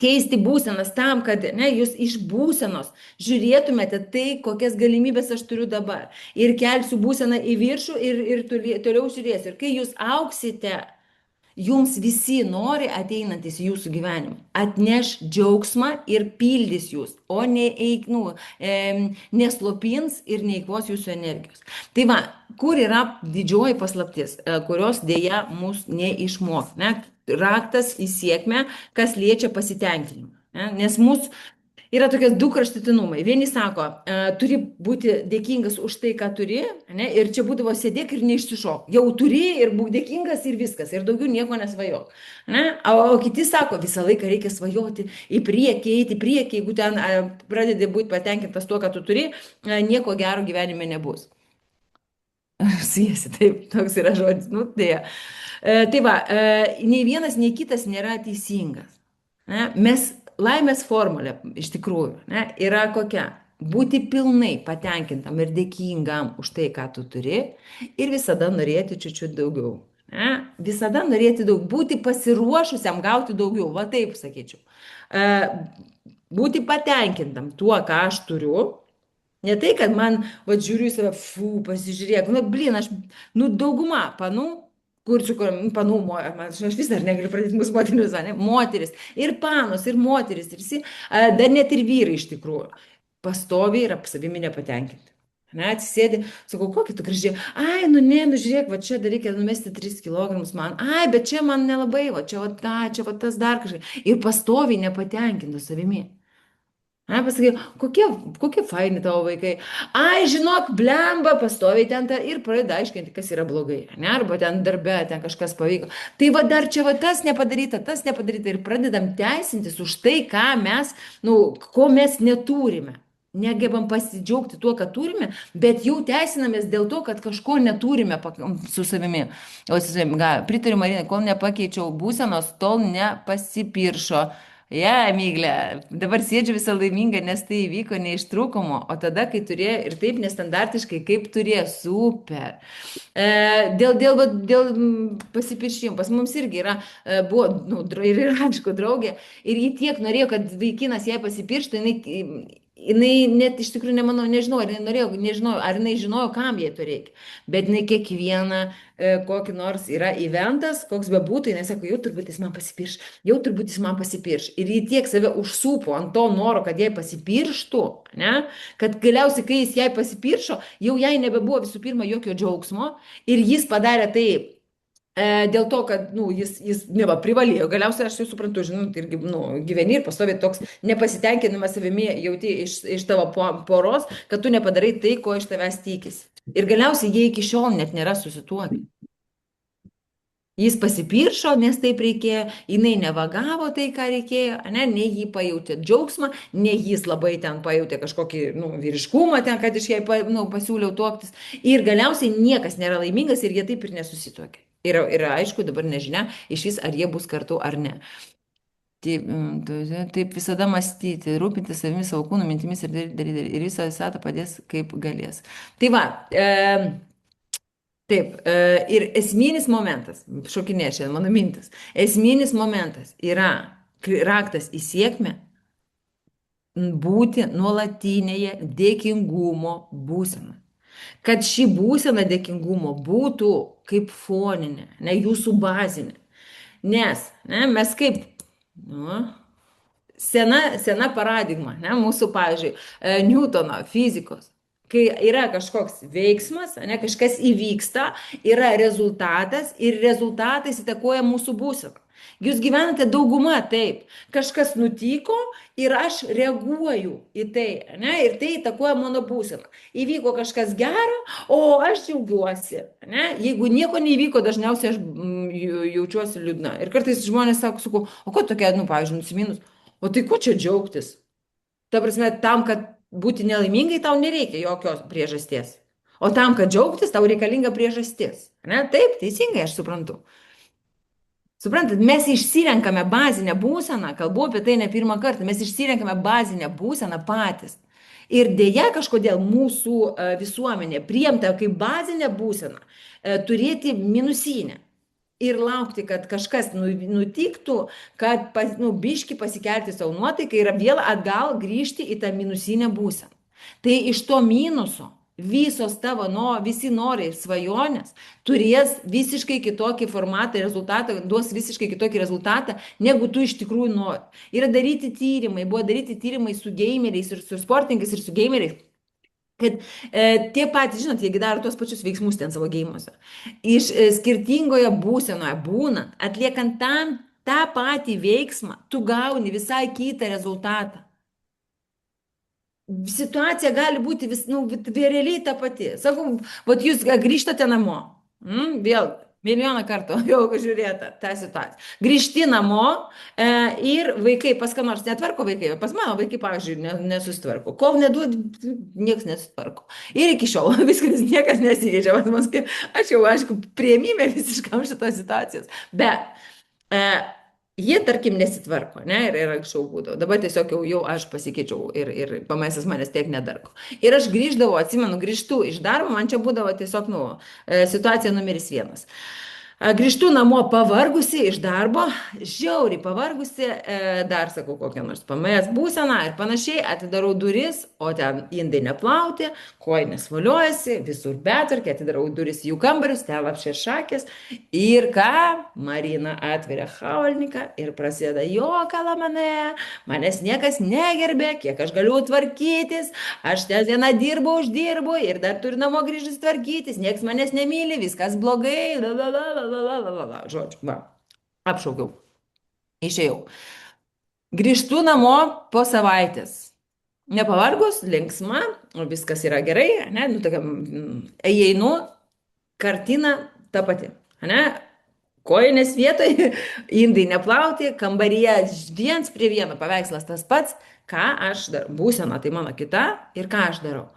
Speaker 1: Keisti būsenas tam, kad jūs iš būsenos žiūrėtumėte tai, kokias galimybės aš turiu dabar. Ir kelsiu būseną į viršų ir toliau žiūrėsiu. Ir kai jūs auksite, jums visi nori ateinantis į jūsų gyvenimą atneš džiaugsmą ir pildys jūs, o neslopins ir neįkvos jūsų energijos. Tai va, kur yra didžioji paslaptis, kurios dėja mus neišmok, ne? Raktas į sėkmę, kas liečia pasitenkinimą. Ne? Nes mūsų yra tokie du kraštutinumai. Vieni sako, turi būti dėkingas už tai, ką turi, ne? Ir čia būdavo sėdėk ir neišsišok. Jau turi ir būk dėkingas ir viskas. Ir daugiau nieko nesvajok. Ne? O kiti sako, visą laiką reikia svajoti į priekį, eiti į priekį. Jeigu ten pradedi būti patenkintas tuo, ką tu turi, nieko gero gyvenime nebus. Siesi, taip, toks yra žodis. Dėja. Tai va, nei vienas, nei kitas nėra teisingas. Ne? Laimės formulė iš tikrųjų yra kokia? Būti pilnai patenkintam ir dėkingam už tai, ką tu turi ir visada norėti čiučiut daugiau. Ne? Visada norėti daug, būti pasiruošusiam gauti daugiau, va taip sakyčiau. Būti patenkintam tuo, ką aš turiu. Ne tai, kad man, žiūriu į save, pasižiūrėk, aš, dauguma panų, aš vis dar negaliu pradėti mūsų moteris, moteris, ir panos, ir moteris, dar net ir vyrai iš tikrųjų, pastoviai yra savimi nepatenkinti. Atsisėdi, sakau, kokį tu gražiai, žiūrėk, va čia dar reikia numesti 3 kilogramus man, bet čia man nelabai, čia tas dar kažkai, ir pastoviai nepatenkintų savimi. Ne, pasakai, kokie faini tavo vaikai. Ai, žinok, blemba, pastoviai ten ir pradeda aiškinti, kas yra blogai. Ne, arba ten darbe, ten kažkas pavyko. Tai va dar čia va tas nepadaryta ir pradedam teisintis už tai, ką mes, nu, ko mes neturime. Negebam pasidžiaugti tuo, ką turime, bet jau teisinamės dėl to, kad kažko neturime su savimi. O su savimi, pritariu Marinai, kol nepakeičiau būsenos, tol nepasipiršo. Ja, Myglė, dabar sėdžiu visą laimingą, nes tai įvyko ne iš trūkumo, o tada, kai turėjo ir taip nestandartiškai, kaip turėjo, super. Dėl pasipiršimų, pas mums irgi yra, buvo, nu, ir yra, aišku, draugė, ir ji tiek norėjo, kad vaikinas jai pasipirštų, jinai net iš tikrųjų nemanau, nežinau, ar jinai norėjo, nežinau, ar jinai žinojo, kam jai to reikia, bet jinai kiekvieną kokį nors yra eventas, koks bebūtų, jinai sako, jau turbūt jis man pasipirš, jau turbūt jis man pasipirš. Ir jį tiek save užsupo ant to noro, kad jai pasipirštų, ne? Kad galiausiai, kai jis jai pasipiršo, jau jai nebebuvo visų pirma jokio džiaugsmo ir jis padarė taip. Dėl to, kad nu, jis neva privalėjo, galiausiai aš jau suprantu, žinau, irgi nu, gyveni ir pastovi toks nepasitenkinimas savimi jauti iš tavo poros, kad tu nepadarai tai, ko iš tavęs tikisi. Ir galiausiai jie iki šiol net nėra susituokę. Jis pasipiršo, nes taip reikėjo, jinai nevagavo tai, ką reikėjo, ne jį pajutė džiaugsmą, ne jis labai ten pajutė kažkokį nu, vyriškumą ten, kad iš jai nu, pasiūliau tuoktis. Ir galiausiai niekas nėra laimingas ir jie taip ir nesusituokė. Ir aišku, dabar nežinia iš vis, ar jie bus kartu ar ne. Taip visada mąstyti, rūpinti savimi, savo kūnų, mintimis ir daryti. Ir visą visatą padės, kaip galės. Tai va. Taip, ir esminis momentas, šokinė šiandien mano mintis, esminis momentas yra raktas į sėkmę būti nuolatinėje dėkingumo būsena. Kad ši būsena dėkingumo būtų kaip foninė, ne jūsų bazinė. Nes mes kaip nu, sena paradigma, mūsų, pavyzdžiui, Newtono fizikos. Kai yra kažkoks veiksmas, kažkas įvyksta, yra rezultatas ir rezultatais įtakoja mūsų būseną. Jūs gyvenate dauguma taip. Kažkas nutiko ir aš reaguoju į tai, ir tai įtakoja mano būseną. Įvyko kažkas gero, o aš džiaugiuosi. Jeigu nieko neįvyko, dažniausiai aš jaučiuosi liūdna. Ir kartais žmonės sako, o ko tokia, pavyzdžiui, nusiminus, o tai ko čia džiaugtis? Ta prasme, tam, kad būti nelaimingai, tau nereikia jokios priežasties. O tam, kad džiaugtis, tau reikalinga priežastis. Taip, teisingai, aš suprantu. Suprantat, mes išsirenkame bazinę būseną, kalbu apie tai ne pirmą kartą, mes išsirenkame bazinę būseną patys. Ir dėja kažkodėl mūsų visuomenė priimta kaip bazinę būseną turėti minusinę. Ir laukti, kad kažkas nutiktų, kad biški pasikelti savo nuotaiką ir vėl atgal grįžti į tą minusinę būseną. Tai iš to minuso visos tavo, visi norai, svajonės turės visiškai kitokį formatą, rezultatą, duos visiškai kitokį rezultatą, negu tu iš tikrųjų nori. Yra daryti tyrimai, buvo daryti tyrimai su gameriais ir su sportininkais ir su gameriais. Kad tie patys, žinot, jiegi daro tuos pačius veiksmus ten savo gėjimuose. Iš skirtingoje būsenoje būnant, atliekant tą patį veiksmą, tu gauni visai kitą rezultatą. Situacija gali būti realiai ta pati. Sakau, vat jūs grįžtate namo, vėl milijoną kartų jau žiūrėta tą situaciją. Grįžti namo ir vaikai pas ką nors netvarko vaikai, pas mano vaikai, pavyzdžiui, nesustvarko. Kol neduodi, niekas nesustvarko. Ir iki šiol viskas niekas nesikeičia. Aš jau, aišku, priėmime visiškam šitos situacijos. Bet jie, tarkim, nesitvarko, ir anksčiau būdavo. Dabar tiesiog jau aš pasikeičiau ir pamaisas manęs tiek nedarko. Ir aš grįždavau, atsimenu, grįžtu iš darbo, man čia būdavo tiesiog, situacija numeris 1. Grįžtu namo pavargusi iš darbo, žiauriai pavargusi, dar sakau kokią nors PMS būseną ir panašiai, atidarau duris, o ten indai neplauti, kojinės valiojasi, visur betvarkė, atidarau duris jų kambarius, ten apšės šakės ir ką? Marina atveria chaulniką ir prasideda jokala manęs niekas negerbė, kiek aš galiu tvarkytis, aš ten vieną dirbu, uždirbu ir dar turiu namo grįžus tvarkytis, niekas manęs nemyli, viskas blogai, žodžiu, va, apšaukiau, išėjau. Grįžtu namo po savaitės. nepavargus, linksma, viskas yra gerai, ne, nu, tokia, įeinu, kartina ta pati, ne, kojinės vietoje, indai neplauti, kambaryje viens prie vieno paveikslas tas pats, ką aš darau, būsena tai mano kita ir ką aš darau.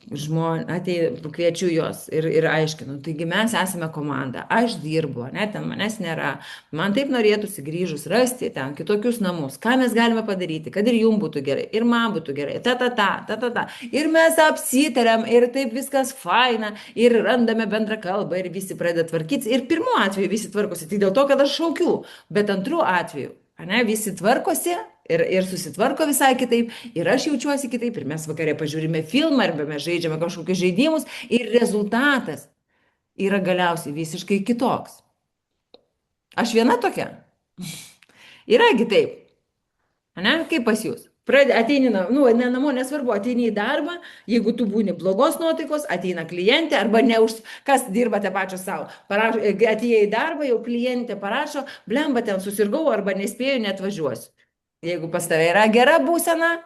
Speaker 1: Kviečiu juos ir aiškinu, taigi mes esame komanda, aš dirbu, ne, ten manęs nėra, man taip norėtųsi grįžus rasti ten kitokius namus, ką mes galime padaryti, kad ir jums būtų gerai, ir man būtų gerai, ta. Ir mes apsitarėm, ir taip viskas faina, ir randame bendrą kalbą, ir visi pradeda tvarkytis, ir pirmu atveju visi tvarkosi tik dėl to, kad aš šaukiu, bet antru atveju, ne, visi tvarkosi ir susitvarko visai kitaip, ir aš jaučiuosi kitaip, ir mes vakarė pažiūrime filmą, arba mes žaidžiame kažkokius žaidimus, ir rezultatas yra galiausiai visiškai kitoks. Aš viena tokia. Yragi taip. Ne, kaip pas jūs. Ateini, nu, ne namo, nesvarbu, ateini į darbą, jeigu tu būni blogos nuotaikos, ateina klientė, arba kas dirbate pačios savo. Atėjai į darbą, jau klientė parašo, blemba ten susirgau, arba nespėjau, net važiuosiu. Jeigu pas tave yra gera būsena,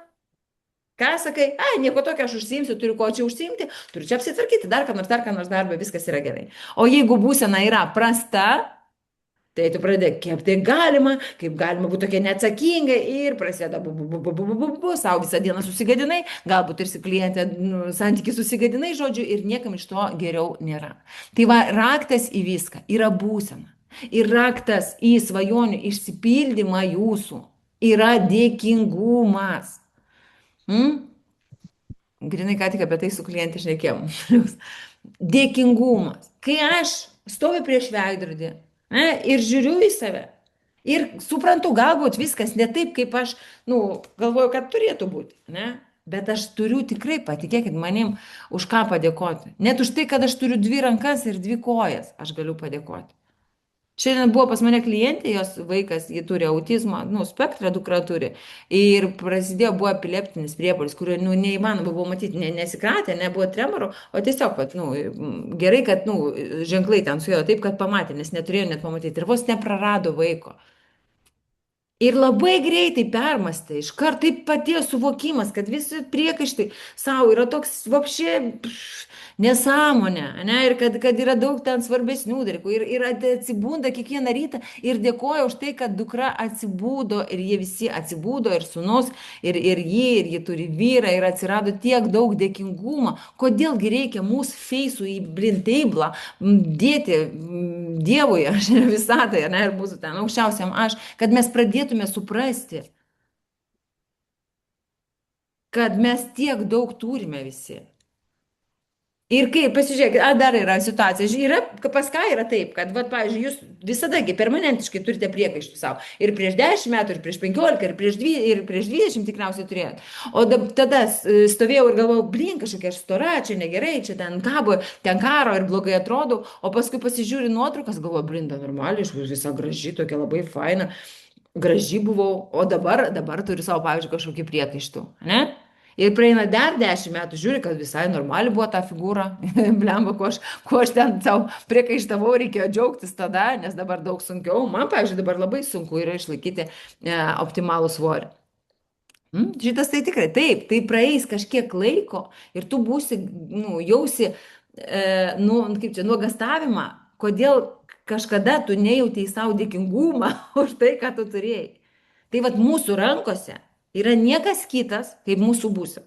Speaker 1: ką sakai, nieko tokio, aš užsiimsiu, turiu ko čia užsiimti, turiu čia apsitvarkyti, dar ką nors darbą, viskas yra gerai. O jeigu būsena yra prasta, tai tu pradėk, kaip tai galima, kaip galima būti tokia neatsakinga ir prasideda savo visą dieną susigadinai, galbūt ir su klientė santykiai susigadinai, žodžiu, ir niekam iš to geriau nėra. Tai va, raktas į viską yra būsena. Ir raktas į svajonių išsipildymą jūsų yra dėkingumas. Grinai ką tik apie tai su klientė šnekėjom. Dėkingumas. Kai aš stoviu prieš veidrodį, ir žiūriu į save. Ir suprantu, galbūt viskas ne taip, kaip aš galvoju, kad turėtų būti. Ne? Bet aš turiu tikrai, patikėkit manim, už ką padėkoti. Net už tai, kad aš turiu 2 rankas ir 2 kojas, aš galiu padėkoti. Šiandien buvo pas mane klientė, jos vaikas, ji turi autizmą, spektrą dukra turi. Ir prasidėjo, buvo epileptinis priepuolis, kurio neįmanoma buvo matyti, nesikratė, nebuvo tremorų, o tiesiog, gerai, kad ženklai ten suėjo taip, kad pamatė, nes neturėjo net pamatyti. Ir vos neprarado vaiko. Ir labai greitai permastė, iškart taip patėjo suvokimas, kad visi priekaištai savo yra toks vapšė nesąmonė, ne? Ir kad yra daug ten svarbesnių dalykų. Ir atsibunda kiekvieną rytą ir dėkoja už tai, kad dukra atsibūdo ir jie visi atsibūdo ir sūnus, ir ji turi vyrą ir atsirado tiek daug dėkingumo. Kodėlgi reikia mūsų feisų į blinteibla dėti Dievui, aš visatai, ne, ir mūsų ten aukščiausiam aš, kad mes pradėtume suprasti, kad mes tiek daug turime visi. Ir kaip, pasižiūrėkit, dar yra situacija, pas ką yra taip, kad, pavyzdžiui, jūs visadagi permanentiškai turite priekaištų savo. Ir prieš 10 metų, ir prieš 15, ir prieš 20 tikriausiai turėjot. O tada stovėjau ir galvojau, kažkokia aš stora, čia negerai, čia ten kabo, ten karo ir blogai atrodo. O paskui pasižiūri nuotraukas, galvoju, blinda, normaliai, visa graži, tokia labai faina, graži buvau. O dabar turiu savo, pavyzdžiui, kažkokį priekaištų, ne? Ir praeina dar 10 metų, žiūri, kad visai normali buvo ta figūra, blemba, ko aš ten savo priekaištavau, reikėjo džiaugtis tada, nes dabar daug sunkiau. Man, pavyzdžiui, dabar labai sunku yra išlaikyti optimalų svorį. Šitas tai tikrai, taip, tai praeis kažkiek laiko ir tu būsi, jausi, kaip čia, nuogastavimą, kodėl kažkada tu nejautei savo dėkingumą už tai, ką tu turėjai. Tai mūsų rankose yra niekas kitas, kaip mūsų būsena.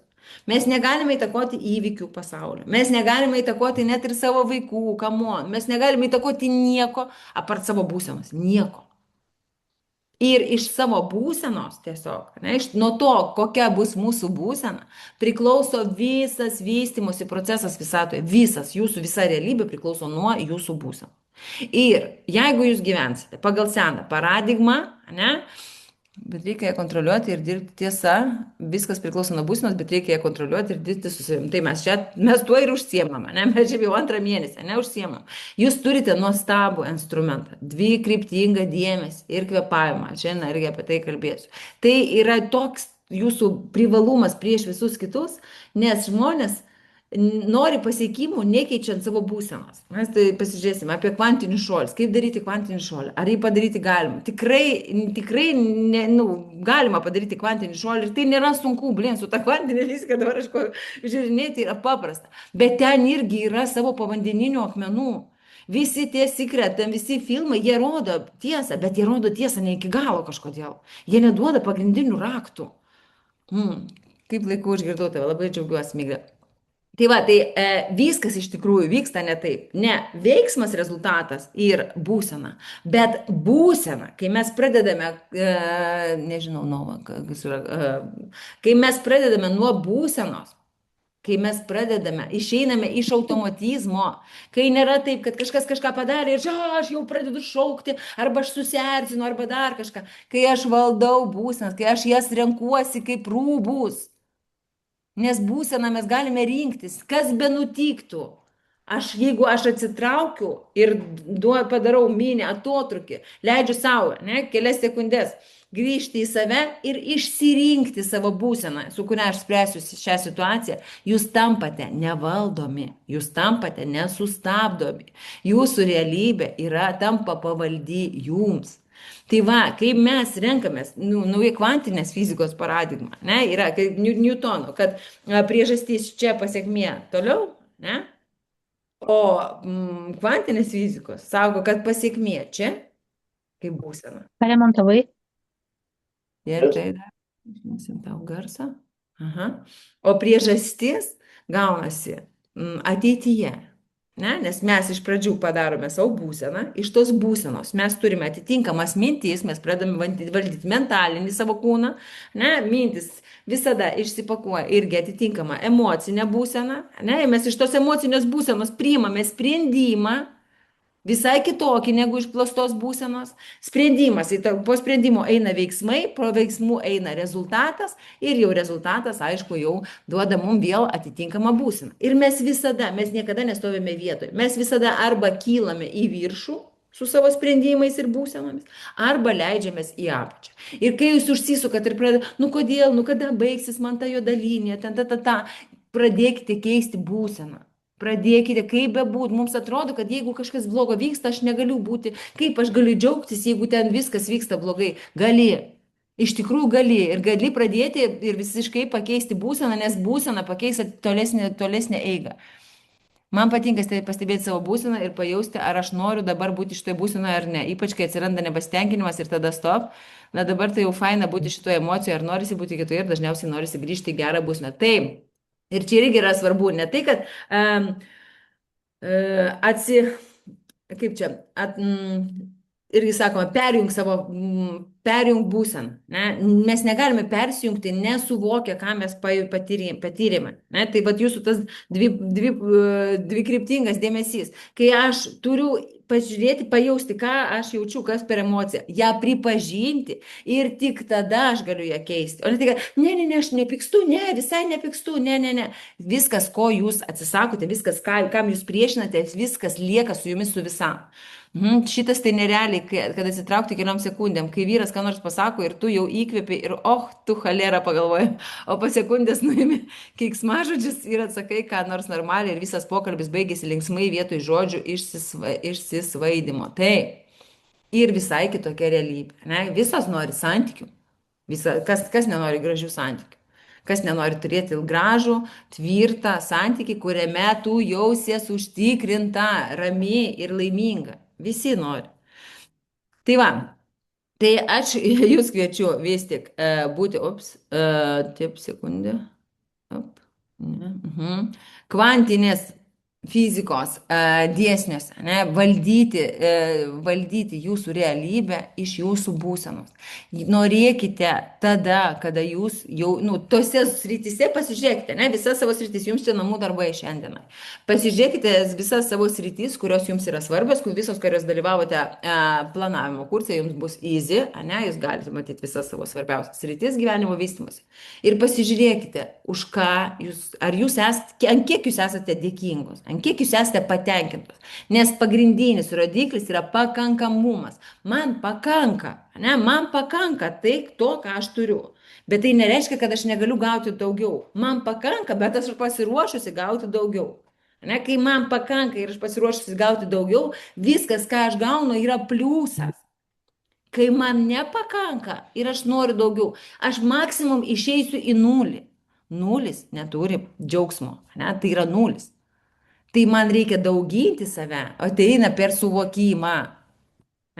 Speaker 1: Mes negalime įtakoti įvykių pasaulio. Mes negalime įtakoti net ir savo vaikų, kamon. Mes negalime įtakoti nieko, apart savo būsenos. Nieko. Ir iš savo būsenos tiesiog, nuo to, kokia bus mūsų būsena, priklauso visas vystymosi procesas visatoje. Jūsų visa realybė priklauso nuo jūsų būsenos. Ir jeigu jūs gyvensite pagal seną paradigmą, bet reikia ją kontroliuoti ir dirbti, tiesa, viskas priklauso nuo būsenos, bet reikia ją kontroliuoti ir dirbti su savimi. Tai mes tuo ir užsiemame, mes čia jau 2 mėnesį, užsiemam. Jūs turite nuostabų instrumentą, 2-kryptingą dėmesį ir kvėpavimą, šiandien irgi apie tai kalbėsiu. Tai yra toks jūsų privalumas prieš visus kitus, nes žmonės nori pasiekimų, nekeičiant savo būsenos. Mes tai pasižiūrėsime apie kvantinius šuolius. Kaip daryti kvantinį šuolį? Ar jį padaryti galima? Tikrai ne, nu, galima padaryti kvantinį šuolį ir tai nėra sunku, blin, su ta kvantinė fizika dabar aš žiūrinėti yra paprasta. Bet ten irgi yra savo povandeninių akmenų. Visi tie secret, ten visi filmai, jie rodo tiesą, bet jie rodo tiesą ne iki galo kažkodėl. Jie neduoda pagrindinių raktų. Kaip laiku išgirdau tave, labai džiaugiuosi, Miglė. Tai va, tai viskas iš tikrųjų vyksta ne taip. Ne veiksmas rezultatas ir būsena, bet būsena, kai mes pradedame, nežinau, kas yra, kai mes pradedame nuo būsenos, kai mes pradedame, išeiname iš automatizmo, kai nėra taip, kad kažkas kažką padarė ir aš jau pradedu šaukti, arba aš susierzinu, arba dar kažką, kai aš valdau būsenas, kai aš jas renkuosi kaip rūbus. Nes būseną mes galime rinktis, kas be nutiktų. Jeigu aš atsitraukiu ir padarau mini atotrukį, leidžiu savo, kelias sekundės, grįžti į save ir išsirinkti savo būseną, su kuria aš spręsiu šią situaciją, jūs tampate nevaldomi, jūs tampate nesustabdomi. Jūsų realybė tampa pavaldi jums. Tai va, kai mes renkamės nauja kvantinės fizikos paradigma, yra kaip Newtono, kad priežastys čia pasiekmė toliau, o kvantinės fizikos sako, kad pasiekmė čia kaip būsena.
Speaker 2: Paremontavai?
Speaker 1: Ir tai išimsim tau garsą. Aha. O priežastis gaunasi ateityje. Nes mes iš pradžių padarome savo būseną, iš tos būsenos mes turime atitinkamas mintis, mes pradame valdyti mentalinį savo kūną, mintis visada išsipakuoja irgi atitinkamą emocinę būseną, mes iš tos emocinės būsenos priimame sprendimą, visai kitokį negu iš plastos būsenos. Sprendimas, po sprendimo eina veiksmai, po veiksmų eina rezultatas ir jau rezultatas, aišku, jau duoda mums vėl atitinkamą būseną. Ir mes niekada nestovime vietoje. Mes visada arba kylame į viršų su savo sprendimais ir būsenomis, arba leidžiamės į apačią. Ir kai jūs užsisukat ir pradedate, kodėl, kada baigsis man ta juoda linija, pradėkite keisti būseną. Pradėkite, kaip bebūtų, mums atrodo, kad jeigu kažkas blogo vyksta, aš negaliu būti, kaip aš galiu džiaugtis, jeigu ten viskas vyksta blogai. Gali, iš tikrųjų gali ir gali pradėti ir visiškai pakeisti būseną, nes būsena pakeis tolesnę eigą. Man patinka pastebėti savo būseną ir pajausti, ar aš noriu dabar būti šitoje būsenoje ar ne, ypač kai atsiranda nepasitenkinimas ir tada stop. Dabar tai jau faina būti šitoje emocijoje, ar norisi būti kitoje ir dažniausiai norisi grįžti į gerą būseną. Taip. Ir čia irgi yra svarbu, ne tai, kad irgi sakoma, perjung būseną. Mes negalime persijungti, nesuvokę, ką mes patyrėme. Tai vat jūsų tas dvi kryptingas dėmesys. Kai aš turiu pažiūrėti, pajausti, ką aš jaučiu, kas per emociją, ją pripažinti ir tik tada aš galiu ją keisti. O ne tik, ne, aš nepykstu, visai nepykstu, ne. Viskas, ko jūs atsisakote, viskas, kam jūs priešinate, viskas lieka su jumis su visam. Šitas tai nerealiai, kad atsitraukti keliom sekundėm, kai vyras ką nors pasako ir tu jau įkvėpi ir tu cholera pagalvoji, o po sekundės nuimi keiksmažodžius ir atsakai, ką nors normaliai ir visas pokalbis baigėsi linksmai vietoj žodžių išsisvaidimo. Tai ir visai kitokia realybė. Visas nori santykių. Kas nenori gražių santykių? Kas nenori turėti gražų, tvirtą santykį, kuriame tu jausies užtikrinta, rami ir laiminga. Visi nori. Tai va, tai aš jūs kviečiu vis tik būti, taip, sekundę, kvantinės fizikos dėsniuose, valdyti jūsų realybę iš jūsų būsenos. Norėkite tada, kada jūs jau, tose srityse pasižiūrėkite, visas savo sritis, jums čia namų darbai šiandienai. Pasižiūrėkite visas savo sritis, kurios jums yra svarbios, visos, kurios dalyvavote planavimo kurse, jums bus easy, jūs galite matyti visas savo svarbiausias sritis gyvenimo vystymuose. Ir pasižiūrėkite, už ką jūs, ant kiek jūs esate dėkingos, ant kiek jūs esate patenkintos. Nes pagrindinis rodiklis yra pakankamumas. Man pakanka, ne, man pakanka tai to, ką aš turiu. Bet tai nereiškia, kad aš negaliu gauti daugiau. Man pakanka, bet aš pasiruošusi gauti daugiau. Ne, kai man pakanka ir aš pasiruošusi gauti daugiau, viskas, ką aš gaunu, yra pliusas. Kai man nepakanka ir aš noriu daugiau, aš maksimum išeisiu į nulį. Nulis neturi džiaugsmo, ne? Tai yra nulis. Tai man reikia dauginti save, o tai eina per suvokimą.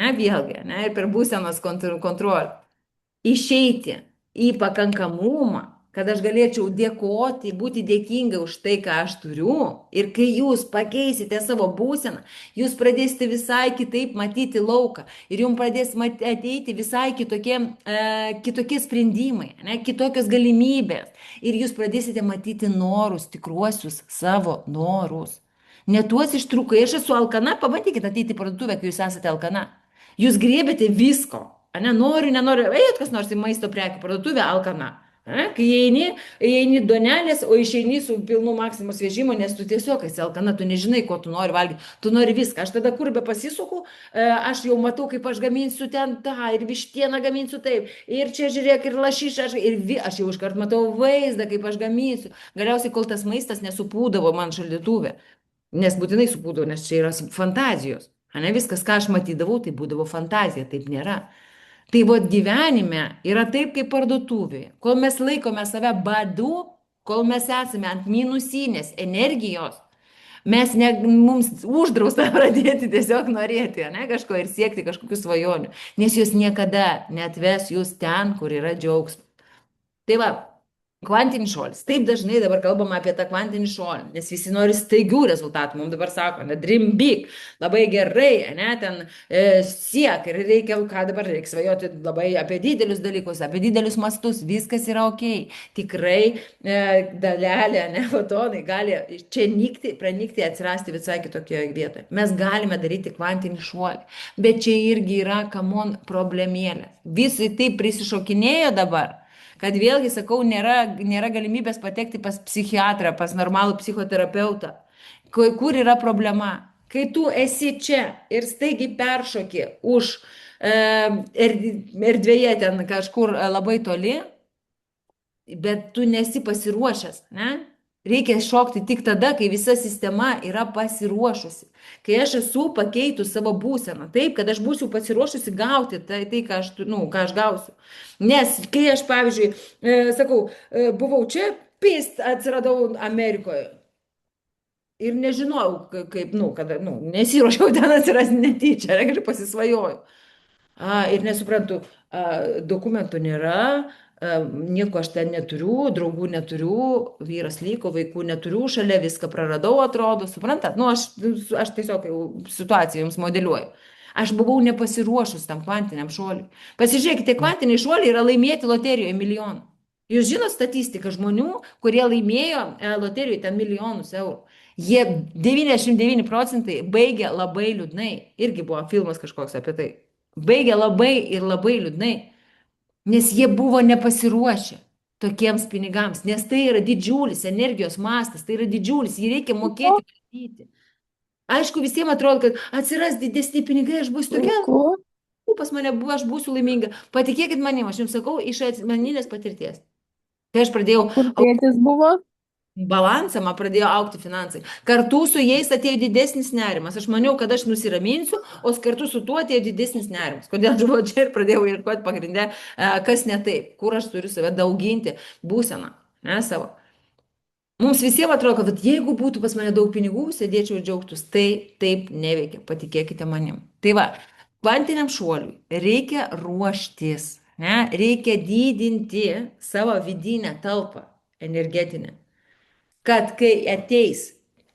Speaker 1: Ne, vėlgi, ne, ir per būsenos kontrolę. Išeiti į pakankamumą, kad aš galėčiau dėkoti, būti dėkinga už tai, ką aš turiu. Ir kai jūs pakeisite savo būseną, jūs pradėsite visai kitaip matyti lauką. Ir jums pradės ateiti visai kitokie sprendimai, ne, kitokios galimybės. Ir jūs pradėsite matyti norus, tikruosius savo norus. Ne tuos ištrūkai, aš esu alkana, pabandykite ateiti į parduotuvę, kai jūs esate alkana. Jūs griebėte visko. Ane, noriu, nenoriu, eit kas nors į maisto prekių parduotuvę alkana. Ane, kai įeini duonelės, o išeini su pilnu maksimos vežimu, nes tu tiesiog esi alkana, tu nežinai, ko tu nori valgyti, tu nori viską. Aš tada kur be pasisuku, aš jau matau, kaip aš gaminsiu ten tą, ir vištieną gaminsiu taip, ir čia žiūrėk, ir lašišą, aš jau iškart matau vaizdą, kaip aš gaminsiu. Galiausiai, kol tas maistas nesupūdavo man šaldytuvė, nes būtinai supūdavo, nes čia yra fantazijos. Ane, viskas, ką aš matydavau, tai būdavo fantazija, taip nėra. Tai vat gyvenime yra taip kaip parduotuvėje. Kol mes laikome save badu, kol mes esame ant minusinės energijos, mums uždrausta pradėti tiesiog norėti, ne, kažko ir siekti kažkokių svajonių, nes jos niekada neatves jūs ten, kur yra džiaugsmas. Tai va, kvantinis šuolis. Taip dažnai dabar kalbama apie tą kvantinį šuolį, nes visi nori staigių rezultatų. Mums dabar sako, ne, dream big, labai gerai, ne, ten siek ir reikia, ką dabar reikia svajoti labai apie didelius dalykus, apie didelius mastus, viskas yra ok. Tikrai dalelė, ne, fotonai gali čia pranykti, atsirasti visai kitokioje vietoje. Mes galime daryti kvantinį šuolį, bet čia irgi yra, kamon, problemėlės. Visi taip prisišokinėjo dabar, kad vėlgi, sakau, nėra galimybės patekti pas psichiatrą, pas normalų psichoterapeutą. Kur yra problema? Kai tu esi čia ir staigiai peršoki už erdvėje ten kažkur labai toli, bet tu nesi pasiruošęs, ne? Reikia šokti tik tada, kai visa sistema yra pasiruošusi. Kai aš esu pakeitus savo būseną, taip, kad aš būsiu pasiruošusi gauti tai ką aš gausiu. Nes kai aš, pavyzdžiui, sakau, buvau čia, atsiradau Amerikoje. Ir nežinojau, kaip, nesiruošiau ten atsirasti netyčia, ir pasisvajoju. Ir nesuprantu, dokumentų nėra, nieko aš ten neturiu, draugų neturiu, vyras liko, vaikų neturiu, šalia viską praradau, atrodo, suprantat? Aš tiesiog jau situaciją jums modeliuoju. Aš buvau nepasiruošus tam kvantiniam šuoliui. Pasižiūrėkite, kvantiniai šuoliai yra laimėti loterijoje milijonų. Jūs žinot statistiką žmonių, kurie laimėjo loterijoje ten milijonus eurų. Jie 99% baigė labai liūdnai. Irgi buvo filmas kažkoks apie tai. Baigė labai ir labai liūdnai. Nes jie buvo nepasiruošę tokiems pinigams, nes tai yra didžiulis energijos mastas, tai yra didžiulis, jį reikia mokėti valdyti. Aišku, visiems atrodo, kad atsiras didesni pinigai, aš būsiu tokia, pas mane buvo, aš būsiu laiminga. Patikėkit manim, aš jums sakau, iš asmeninės patirties. Kai aš pradėjau...
Speaker 2: Kur tėtis buvo?
Speaker 1: Balansą, man pradėjo augti finansai. Kartu su jais atėjo didesnis nerimas. Aš maniau, kad aš nusiraminsiu, o kartu su tuo atėjo didesnis nerimas. Kodėl aš buvau čia ir pradėjau ieškoti pagrindę, kas ne taip, kur aš turiu save dauginti būseną, ne savo. Mums visiems atrodo, kad jeigu būtų pas mane daug pinigų, sėdėčiau ir džiaugtus. Tai taip neveikia, patikėkite manim. Tai va, kvantiniam šuoliui reikia ruoštis, ne? Reikia didinti savo vidinę talpą energetinę. Kad kai ateis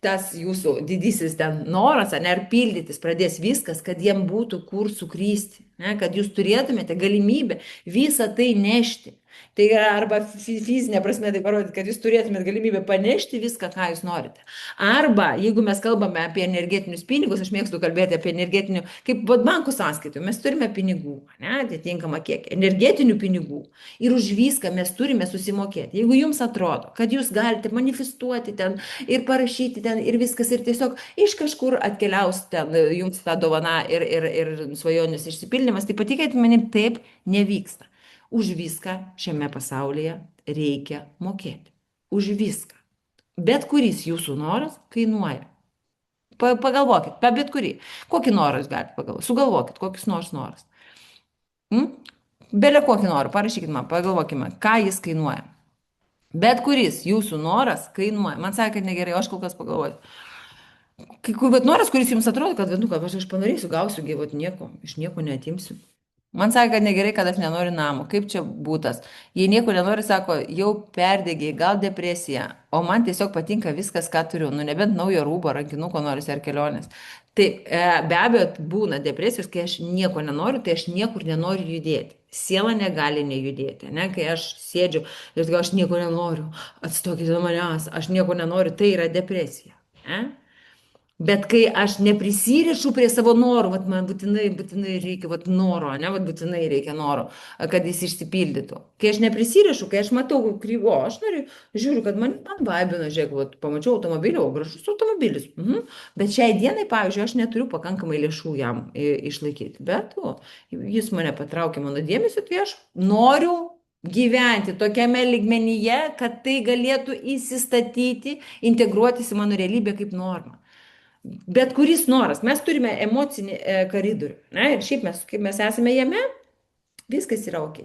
Speaker 1: tas jūsų didysis ten noras, ar pildytis pradės viskas, kad jiem būtų kur sukrysti, ne? Kad jūs turėtumėte galimybę visą tai nešti. Tai yra arba fizinė prasme tai parodyti, kad jūs turėtumėt galimybę panešti viską, ką jūs norite. Arba, jeigu mes kalbame apie energetinius pinigus, aš mėgstu kalbėti apie energetinių, kaip vat, bankų sąskaitų, mes turime pinigų, ne, atitinkamą kiekį, energetinių pinigų. Ir už viską mes turime susimokėti. Jeigu jums atrodo, kad jūs galite manifestuoti ten ir parašyti ten ir viskas, ir tiesiog iš kažkur atkeliaus ten jums ta dovana ir svajonės išsipildymas, tai patikėkite manim, taip nevyksta. Už viską šiame pasaulyje reikia mokėti. Už viską. Bet kuris jūsų noras kainuoja. Pagalvokit, apie bet kurį. Kokį norą jūs galite pagalvoti? Sugalvokit, kokius nors noras. Hmm? Belė kokį norą, parašykit man, pagalvokime, ką jis kainuoja. Bet kuris jūsų noras kainuoja. Man sakė, kad negerai, aš kol kas pagalvoju. Vat noras, kuris jums atrodo, kad, nu, ką aš padarysiu, gausiu, gyvot nieko, iš nieko neatimsiu. Man sakė, kad negerai, kad aš nenoriu namo. Kaip čia būtas? Jei nieko nenori, sako, jau perdėgiai, gal depresija. O man tiesiog patinka viskas, ką turiu. Nu, nebent naujo rūbo, rankinuko norisi ar kelionės. Tai be abejo būna depresijos, kai aš nieko nenoriu, tai aš niekur nenoriu judėti. Siela negali nejudėti, ne? Kai aš sėdžiu ir sakau, aš nieko nenoriu, atstokite nuo manęs, aš nieko nenoriu, tai yra depresija. Ne? Bet kai aš neprisirišu prie savo norų, vat man būtinai reikia vat noro, ne, vat būtinai reikia noro, kad jis išsipildytų. Kai aš neprisirišu, kai aš matau kryvo, aš noriu, žiūriu, kad man vaibina, žiūrėk, vat, pamačiau automobilį, o gražus automobilis. Mhm. Bet šiai dienai, pavyzdžiui, aš neturiu pakankamai lėšų jam išlaikyti. Bet jis mane patraukė mano dėmesį, tai aš noriu gyventi tokiame lygmenyje, kad tai galėtų įsistatyti, integruotis į mano realybę kaip normą. Bet kuris noras, mes turime emocinį koridorių. Ne? Ir šiaip mes, kaip mes esame jame, viskas yra ok.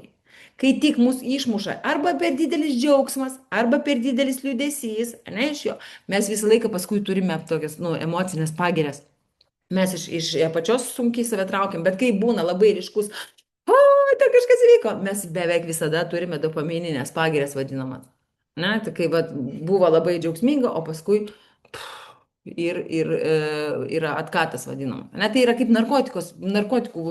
Speaker 1: Kai tik mus išmuša arba per didelis džiaugsmas, arba per didelis liūdesys, ne iš jo, mes visą laiką paskui turime tokias emocinės pagirias. Mes iš apačios sunkiai save traukiam, bet kai būna labai ryškus, o, tai kažkas įvyko, mes beveik visada turime dopamininės pagirias vadinamas. Ne, tai kai buvo labai džiaugsminga, o paskui yra atkatas vadinama. Ne, tai yra kaip narkotikų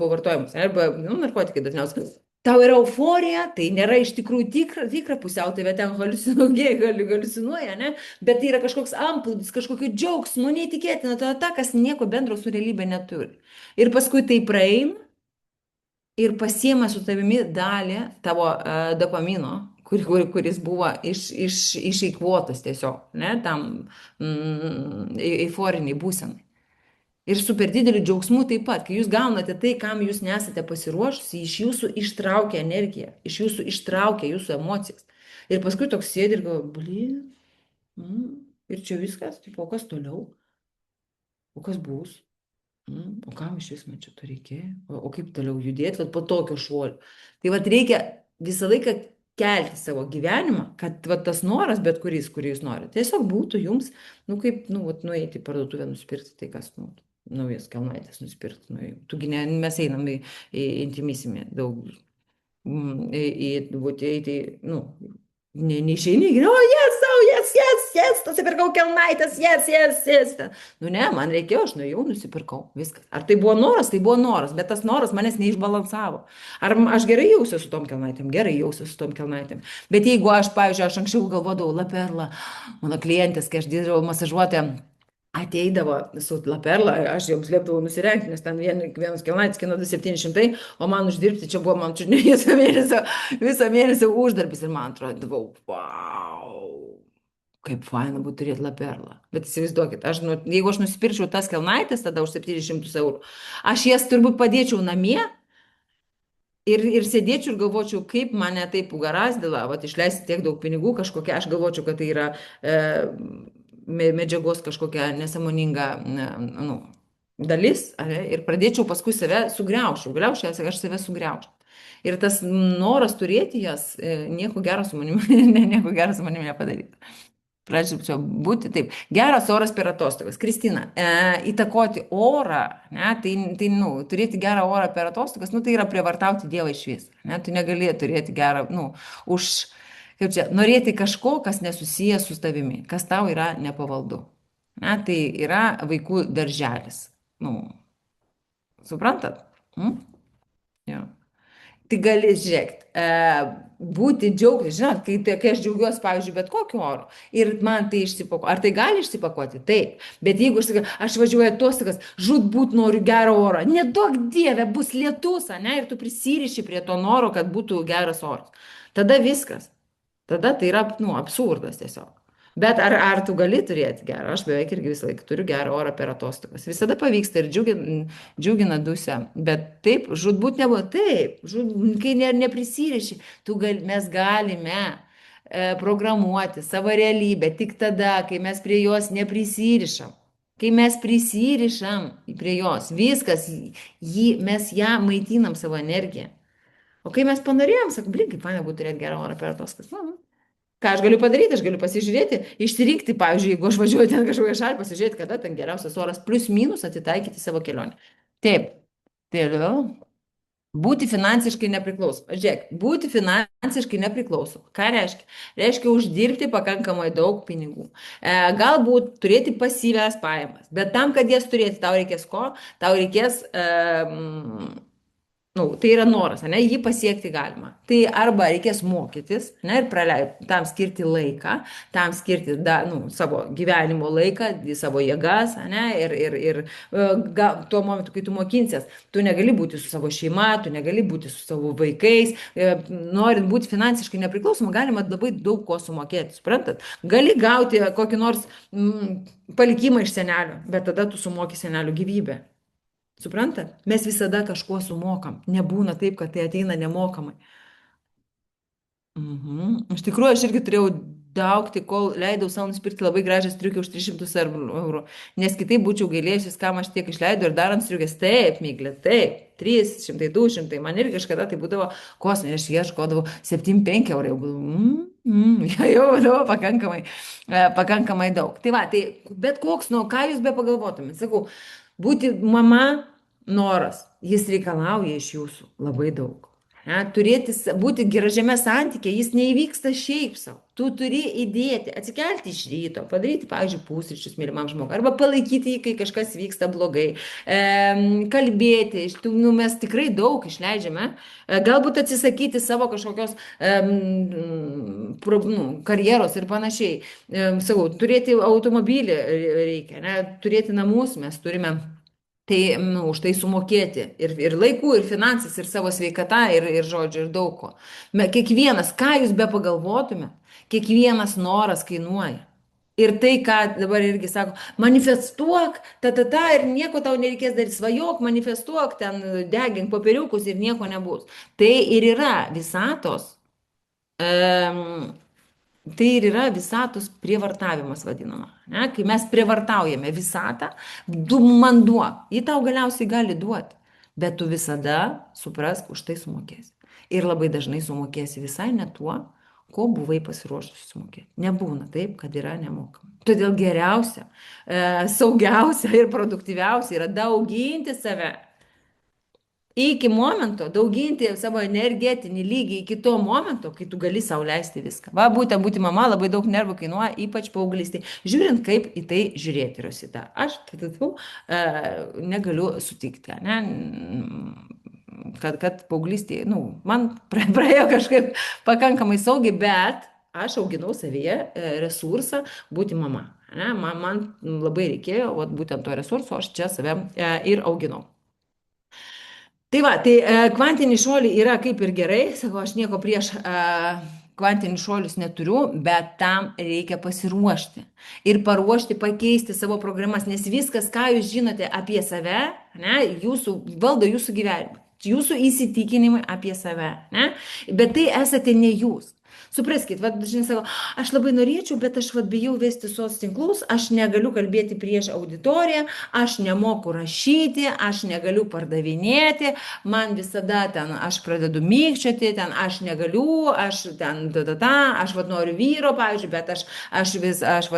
Speaker 1: pavartojimas, arba narkotikai dažniausiai. Tau yra euforija, tai nėra iš tikrųjų tikra pusiau, tai ten haliucinuoja, ne? Bet tai yra kažkoks amplūdis, kažkokio džiaugsmo, neįtikėtina, ta, kas nieko bendro su realybė neturi. Ir paskui tai praeina ir pasiema su tavimi dalį tavo dopamino, kuris buvo išeikvotas tiesiog, ne, tam euforiniai būsenai. Ir su per dideliu džiaugsmu taip pat, kai jūs gaunate tai, kam jūs nesate pasiruošusi, iš jūsų ištraukia energiją, iš jūsų ištraukia jūsų emocijas. Ir paskui toks sėdi ir galvoja, blin, ir čia viskas, tipo, o kas toliau, o kas bus, o kam iš vis man čia to reikėjo, o kaip toliau judėti, po tokio šuolio. Tai reikia visą laiką kelti savo gyvenimą, kad tas noras, bet kuris, kurį jūs norite, tiesiog būtų jums, kaip, nueiti į parduotuvę nusipirkti tai, kas, naujas kelnaitės nusipirkti. Mes einam į intimisime daug, neišeini, yes, nusipirkau kelnaitės, yes. Ne, man reikėjo, aš nuėjau, nusipirkau, viskas. Ar tai buvo noras, bet tas noras manęs neišbalansavo. Ar aš gerai jausiu su tom kelnaitėm? Gerai jausiu su tom kelnaitėm. Bet jeigu pavyzdžiui, aš anksčiau galvodavau, La Perla, mano klientės, kai aš dirbdavau masažuotę, ateidavo su La Perla, aš joms liepdavau nusirengti, nes ten vienas kelnaitis kainuodavo 700, o man uždirbti čia buvo, man čia ne visą mėnesį uždarbis ir man atrodo, wow, kaip faina būtų turėti La Perla. Bet įsivaizduokit, jeigu aš nusipirčiau tas kelnaitės tada už 700 eurų, aš jas turbūt padėčiau namie ir sėdėčiau ir galvočiau, kaip mane taip ugarazdila, išleisti tiek daug pinigų kažkokia, aš galvočiau, kad tai yra medžiagos kažkokia nesąmoninga dalis, ir pradėčiau paskui save sugriauščiau, aš save sugriaučiau. Ir tas noras turėti jas nieko gero su manimi nepadarytų. Pradžiau būti taip. Geras oras per atostogas. Kristina, įtakoti orą, ne, tai turėti gerą orą per atostogas, tai yra prievartauti Dievą iš vis. Ne, tu negali turėti gerą, norėti kažko, kas nesusijęs su tavimi, kas tau yra nepavaldu. Ne, tai yra vaikų darželis. Suprantat? Jo. Tai gali žiūrėkti, būti džiaugtis, žinot, kai aš džiaugiuosi, pavyzdžiui, bet kokiu oru ir man tai išsipakuoti, ar tai gali išsipakuoti? Taip, bet jeigu aš važiuoju atostogas, žūtbūt noriu gero oro, neduok dieve, bus lietus, ne, ir tu prisiriši prie to noro, kad būtų geras oras. Tada viskas. Tada tai yra, nu, absurdas tiesiog. Bet ar tu gali turėti gerą? Aš beveik irgi visą laiką turiu gerą orą per atostogas. Visada pavyksta ir džiugina dusę. Bet taip, žudbūt nebuvo. Taip, kai neprisiriši, mes galime programuoti savo realybę tik tada, kai mes prie jos neprisirišam. Kai mes prisirišam prie jos, viskas, mes ją maitinam savo energiją. O kai mes panorėjom, sakom, blin, kaip faina būtų turėti gerą orą per atostogas. Ką aš galiu padaryti? Aš galiu pasižiūrėti, išsirinkti, pavyzdžiui, jeigu aš važiuoju ten kažkokią šalį, pasižiūrėti, kada ten geriausias oras, plius minus atitaikyti savo kelionę. Taip, toliau. Būti finansiškai nepriklausom. Žiūrėk, būti finansiškai nepriklausom. Ką reiškia? Reiškia uždirbti pakankamai daug pinigų. Galbūt turėti pasyvias pajamas, bet tam, kad jas turėti, tau reikės ko? Tau reikės tai yra noras, ne, jį pasiekti galima. Tai arba reikės mokytis, ne, ir tam skirti laiką, tam skirti savo gyvenimo laiką, savo jėgas, ne, ir tuo momentu, kai tu mokinsies, tu negali būti su savo šeima, tu negali būti su savo vaikais. Norint būti finansiškai nepriklausoma, galima labai daug ko sumokėti, suprantat? Gali gauti kokį nors palikimą iš senelio, bet tada tu sumoki senelio gyvybę. Suprantat? Mes visada kažkuo sumokam. Nebūna taip, kad tai ateina nemokamai. Iš tikrųjų, aš irgi turėjau daugti, kol leidau savo nusipirkti labai gražią striukę už 300 eurų. Nes kitaip būčiau gailėjusis, kam aš tiek išleidau ir darant striukės. Taip, Miglė, taip. 300, 200. Man irgi kažkada tai būdavo kosminė. Aš ieškodavau 7-5 eurų. Jau būdavo pakankamai daug. Tai va, bet koks, ką jūs be pagalvotumėt. Sakau, būti mama noras, jis reikalauja iš jūsų labai daug. Būti gražiame santykėje, jis neįvyksta šiaip savo. Tu turi įdėti, atsikelti iš ryto, padaryti, pavyzdžiui, pusryčius mylimam žmogui, arba palaikyti jį, kai kažkas vyksta blogai, kalbėti, mes tikrai daug išleidžiame, galbūt atsisakyti savo kažkokios karjeros ir panašiai. Sakau, turėti automobilį reikia, turėti namus mes turime. Tai už tai sumokėti ir laikų, ir finansais, ir savo sveikatą, ir žodžiu, ir daug ko. Kiekvienas, ką jūs be pagalvotumėte, kiekvienas noras kainuoja. Ir tai, ką dabar irgi sako, manifestuok, ir nieko tau nereikės daryti, svajok, manifestuok, ten degink popieriukus ir nieko nebus. Tai ir yra visatos. Tai ir yra visatos prievartavimas vadinama. Ne? Kai mes prievartaujame visatą, tu man duok, ji tau galiausiai gali duoti, bet tu visada, suprask, už tai sumokėsi. Ir labai dažnai sumokėsi visai ne tuo, ko buvai pasiruošusi sumokėti. Nebūna taip, kad yra nemokama. Todėl geriausia, saugiausia ir produktyviausia yra dauginti save. Iki momento, dauginti savo energetinį lygį iki to momento, kai tu gali sau leisti viską. Va, būtent būti mama labai daug nervų kainuoja, ypač paauglystėje. Žiūrint, kaip į tai žiūrėti, Rosita. Aš negaliu sutikti, ne? Kad paauglystėje, man praėjo kažkaip pakankamai saugiai, bet aš auginau savyje resursą būti mama. Ne? Man labai reikėjo būtent to resurso, aš čia save ir auginau. Tai va, kvantiniai šuoliai yra kaip ir gerai, sakau, aš nieko prieš kvantinius šuolius neturiu, bet tam reikia pasiruošti ir paruošti, pakeisti savo programas, nes viskas, ką jūs žinote apie save, ne, valdo jūsų gyvenimą, jūsų įsitikinimai apie save, ne, bet tai esate ne jūs. Supraskit, dažnai sako, aš labai norėčiau, bet aš bijau vesti soc tinklus, aš negaliu kalbėti prieš auditoriją, aš nemoku rašyti, aš negaliu pardavinėti, man visada aš pradedu mykčioti, aš negaliu, aš noriu vyro, pavyzdžiui, bet aš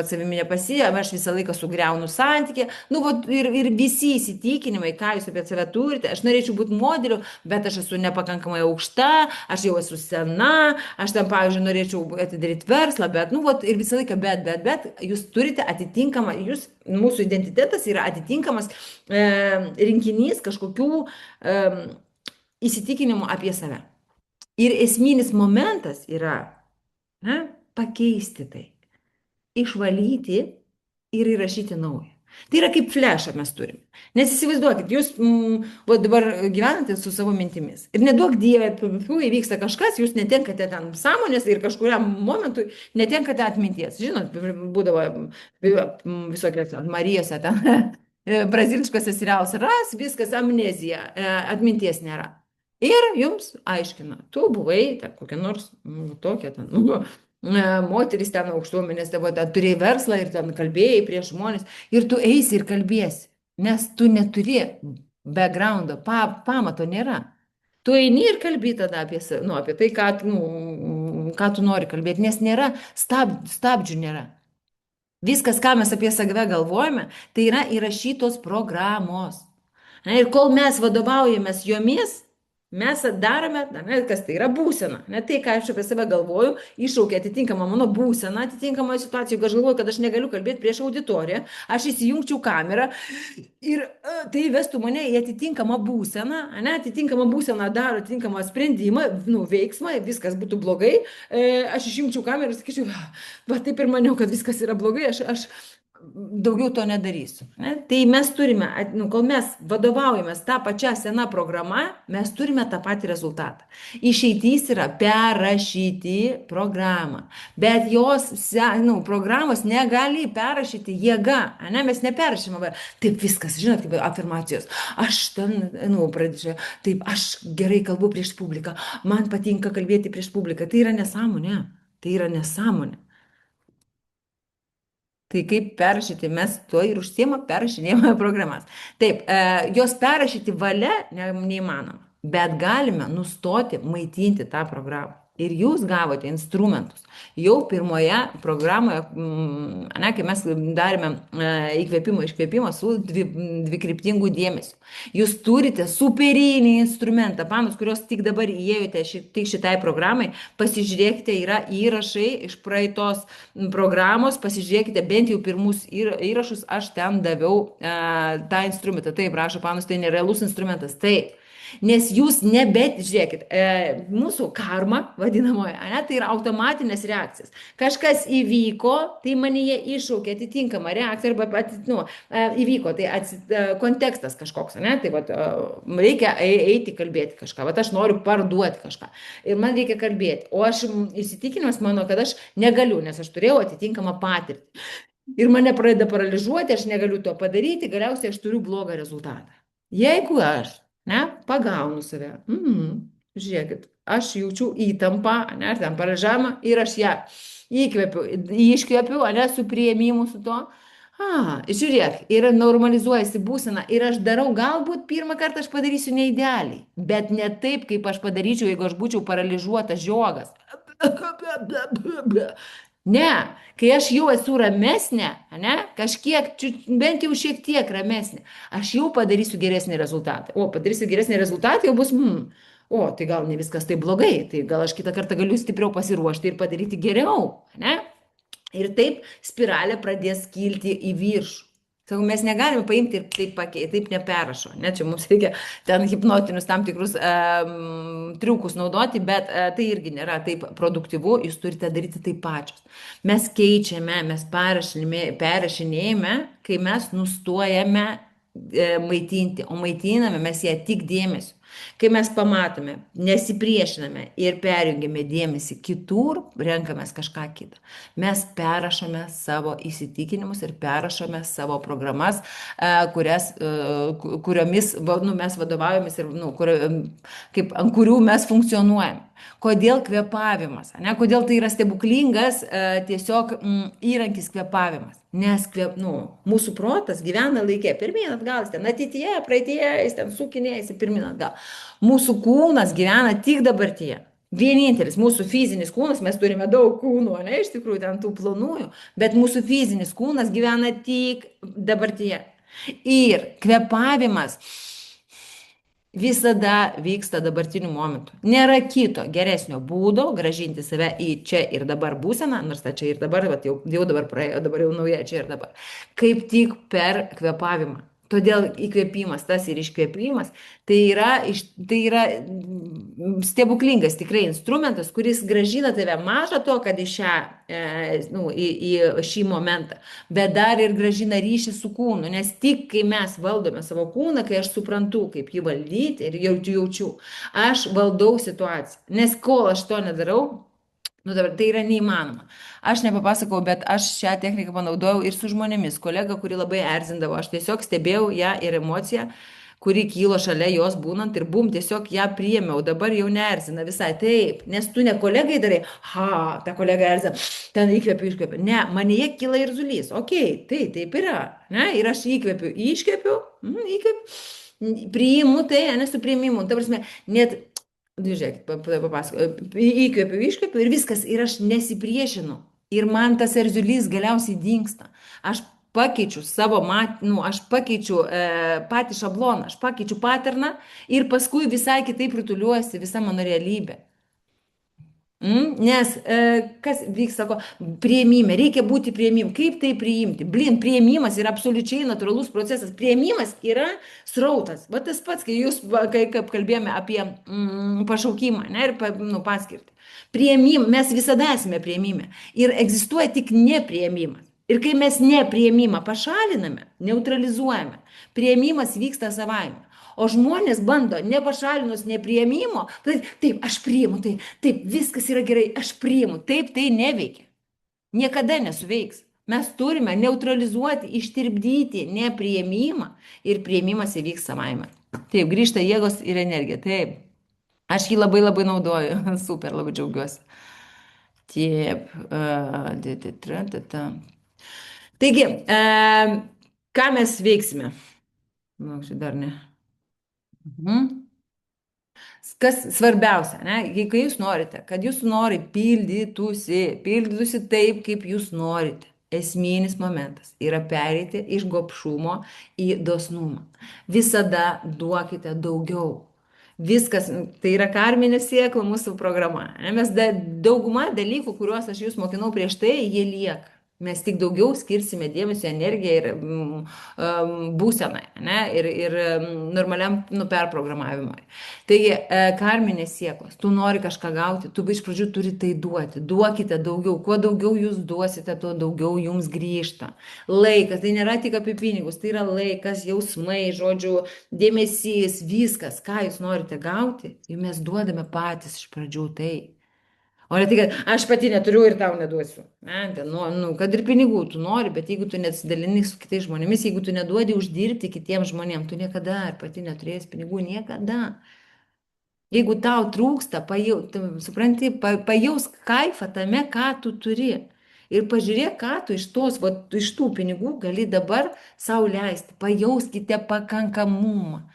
Speaker 1: savimi nepasijėmu, aš visą laiką sugriaunu santykį, ir visi įsitikinimai, ką jūs apie save turite, aš norėčiau būti modeliu, bet aš esu nepakankamai aukšta, aš jau esu sena, aš pavyzdžiui, norėčiau atidaryti verslą, bet, ir visą laiką, bet, jūs turite atitinkamą, mūsų identitetas yra atitinkamas rinkinys kažkokių įsitikinimų apie save. Ir esminis momentas yra, na, pakeisti tai, išvalyti ir įrašyti naują. Tai yra kaip flešą mes turime. Nes įsivaizduokit, jūs va dabar gyvenate su savo mintimis. Ir neduok dievė, įvyksta kažkas, jūs netenkate ten sąmonės ir kažkuriam momentui netenkate atminties. Žinot, būdavo visokiose Marijose ten braziliškose serialuose, ras viskas amnezija, atminties nėra. Ir jums aiškina, tu buvai ten kokia nors tokia ten, moteris ten aukštuomenės, tavo ten turėjai verslą ir ten kalbėjai prieš žmonės ir tu eisi ir kalbėsi, nes tu neturi backgroundo, pamato nėra. Tu eini ir kalbi tada apie, nu, apie tai, ką tu nori kalbėti, nes nėra stabdžių nėra. Viskas, ką mes apie save galvojame, tai yra įrašytos programos. Na, ir kol mes vadovaujamės jomis, mes darome, na, kas tai yra būsena. Ne tai, ką aš apie save galvoju, iššaukia atitinkamą mano būseną, atitinkamą situaciją. Jeigu aš galvoju, kad aš negaliu kalbėti prieš auditoriją, aš įsijungčiau kamerą ir tai vestų mane į atitinkamą būseną, ne, atitinkamą būseną daro atitinkamą sprendimą, nu, veiksmą, viskas būtų blogai, aš išjungčiau kamerą ir sakyčiau, va taip ir maniau, kad viskas yra blogai, aš daugiau to nedarysiu. Ne? Tai mes turime, nu, kol mes vadovaujamės tą pačią seną programą, mes turime tą patį rezultatą. Išeitys yra perrašyti programą, bet jos, nu, programos negali perrašyti jėga, ne? Mes neperrašymame, taip viskas, žinot, kaip afirmacijos, aš ten, nu, pradžiu, taip, aš gerai kalbu prieš publiką, man patinka kalbėti prieš publiką, tai yra nesąmonė, tai yra nesąmonė. Tai kaip perrašyti, mes tuo ir užsiema perrašinėjame programas. Taip, jos perrašyti valia neįmanoma, bet galime nustoti maitinti tą programą. Ir jūs gavote instrumentus. Jau pirmoje programoje, ne, kai mes darėme įkvėpimą, iškvėpimą su dvikryptingu dėmesiu. Jūs turite superinį instrumentą, panos, kurios tik dabar įėjote tik šitai programai, pasižiūrėkite, yra įrašai iš praeitos programos, pasižiūrėkite bent jau pirmus įrašus, aš ten daviau tą instrumentą. Taip, rašo panos, tai nerealus instrumentas. Taip. Nes jūs nebet, žiūrėkit, mūsų karma, vadinamoji, ne, tai yra automatinės reakcijas. Kažkas įvyko, tai manyje iššaukė atitinkamą reakciją, arba įvyko, tai kontekstas kažkoks, ne, tai vat, reikia eiti kalbėti kažką, vat aš noriu parduoti kažką ir man reikia kalbėti, o aš įsitikinimas mano, kad aš negaliu, nes aš turėjau atitinkamą patirtį. Ir mane pradeda paralyžiuoti, aš negaliu to padaryti, galiausiai aš turiu blogą rezultatą. Jeigu aš pagaunu save. Žiūrėkit, aš jaučiu įtampą, ar ten paralyžiavimą ir aš ją iškvepiu, su priėmimu su to. Žiūrėk, ir normalizuojasi būsena ir aš darau, galbūt pirmą kartą aš padarysiu neidealiai, bet ne taip, kaip aš padaryčiau, jeigu aš būčiau paralyžiuotas žiogas. Ne, kai aš jau esu ramesnė, ne, kažkiek, bent jau šiek tiek ramesnė, aš jau padarysiu geresnį rezultatą. O, padarysiu geresnį rezultatą, jau bus, o, tai gal ne viskas taip blogai, tai gal aš kitą kartą galiu stipriau pasiruošti ir padaryti geriau, ne? Ir taip spiralė pradės kilti į viršų. Sakau, mes negalime paimti ir taip pakeisti, taip neperrašo. Ne, čia mums reikia ten hipnotinius tam tikrus triukus naudoti, bet tai irgi nėra taip produktyvu, jūs turite daryti taip pačios. Mes keičiame, mes perrašinėjame, kai mes nustojame maitinti, o maitiname mes ją tik dėmesiu. Kai mes pamatome, nesipriešiname ir perjungiame dėmesį kitur, renkamės kažką kitą. Mes perrašome savo įsitikinimus ir perrašome savo programas, kuriomis mes vadovaujamės ir ant kurių mes funkcionuojame. Kodėl kvėpavimas? Kodėl tai yra stebuklingas tiesiog įrankis kvėpavimas? Nes mūsų protas gyvena laikė, pirmyn atgal, ten ateityje, praeityje, jis ten sukinėjasi pirmyn atgal. Mūsų kūnas gyvena tik dabartyje. Vienintelis mūsų fizinis kūnas, mes turime daug kūnų, ne, iš tikrųjų ten tų plonųjų, bet mūsų fizinis kūnas gyvena tik dabartyje. Ir kvėpavimas visada vyksta dabartiniu momentu. Nėra kito geresnio būdo grąžinti save į čia ir dabar būseną, nors ta čia ir dabar, jau dabar praėjo, dabar jau nauja čia ir dabar. Kaip tik per kvėpavimą. Todėl įkvėpimas, tas ir iškvėpimas, tai yra stebuklingas tikrai instrumentas, kuris gražina tave maža to, kad į į šį momentą, bet dar ir gražina ryšį su kūnu, nes tik kai mes valdome savo kūną, kai aš suprantu, kaip jį valdyti ir jaučiu, aš valdau situaciją, nes kol aš to nedarau, nu dabar tai yra neįmanoma. Aš nepapasakau, bet aš šią techniką panaudojau ir su žmonėmis. Kolega, kuri labai erzindavo, aš tiesiog stebėjau ją ir emociją, kuri kylo šalia jos būnant ir bum, tiesiog ją priėmiau. Dabar jau neerzina visai taip, nes tu ne kolegai darai, ta kolega erzina, ten įkvepiu, iškvepiu. Ne, manyje kyla ir zulys. Ok, tai taip yra. Ne? Ir aš įkvepiu, iškvepiu, įkvepiu. Priimu tai, nesu priimimu. Ta prasme, net žiūrėk, papasakoju. Įkvepiu, iškvepiu ir viskas. Ir aš nesipriešinu. Ir man tas erzulys galiausiai dingsta. Aš pakeičiu savo, aš pakeičiu patį šabloną, aš pakeičiu paterną ir paskui visai kitaip rutuliuosi visa mano realybė. Nes kas vyks, sako, prieimime, reikia būti prieimim. Kaip tai priimti? Blin, prieimimas yra absoliučiai natūralus procesas. Prieimimas yra srautas. Va tas pats, kai jūs, kaip kalbėjome apie pašaukimą, ne, ir paskirtį. Prieimim, mes visada esame prieimime. Ir egzistuoja tik neprieimimas. Ir kai mes neprieimimą pašaliname, neutralizuojame, prieimimas vyksta savaime. O žmonės bando, nepašalinus nepriėmimo, taip, aš priimu, taip, viskas yra gerai, aš priimu, taip, tai neveikia. Niekada nesuveiks. Mes turime neutralizuoti, ištirpdyti nepriėmimą ir priėmimas įvyks savaime. Taip, grįžta jėgos ir energija, taip. Aš jį labai labai naudoju, super, labai džiaugiuosi. Taip, taigi, ką mes veiksime? Štai dar ne. Kas svarbiausia, ne? Kai jūs norite, kad jūsų norai pildytųsi taip, kaip jūs norite. Esminis momentas yra pereiti iš gobšumo į dosnumą. Visada duokite daugiau. Viskas, tai yra karminė sėkla mūsų programa. Mes dauguma dalykų, kuriuos aš jūs mokinau prieš tai, jie lieka. Mes tik daugiau skirsime dėmesio, energiją ir būsenai, ne? Ir normaliam perprogramavimui. Taigi, karminės sėklos, tu nori kažką gauti, tu iš pradžių turi tai duoti. Duokite daugiau, kuo daugiau jūs duosite, tuo daugiau jums grįžta. Laikas, tai nėra tik apie pinigus, tai yra laikas, jausmai, žodžiu, dėmesys, viskas, ką jūs norite gauti, ir mes duodame patys iš pradžių tai. O ne tai, kad aš pati neturiu ir tau neduosiu. Ne, kad ir pinigų tu nori, bet jeigu tu nesidalini su kitais žmonėmis, jeigu tu neduodi uždirbti kitiems žmonėms, tu niekada ir pati neturėsi pinigų, niekada. Jeigu tau trūksta, supranti, pajausk kaifą tame, ką tu turi. Ir pažiūrėk, ką tu iš tų pinigų gali dabar sau leisti. Pajauskite pakankamumą,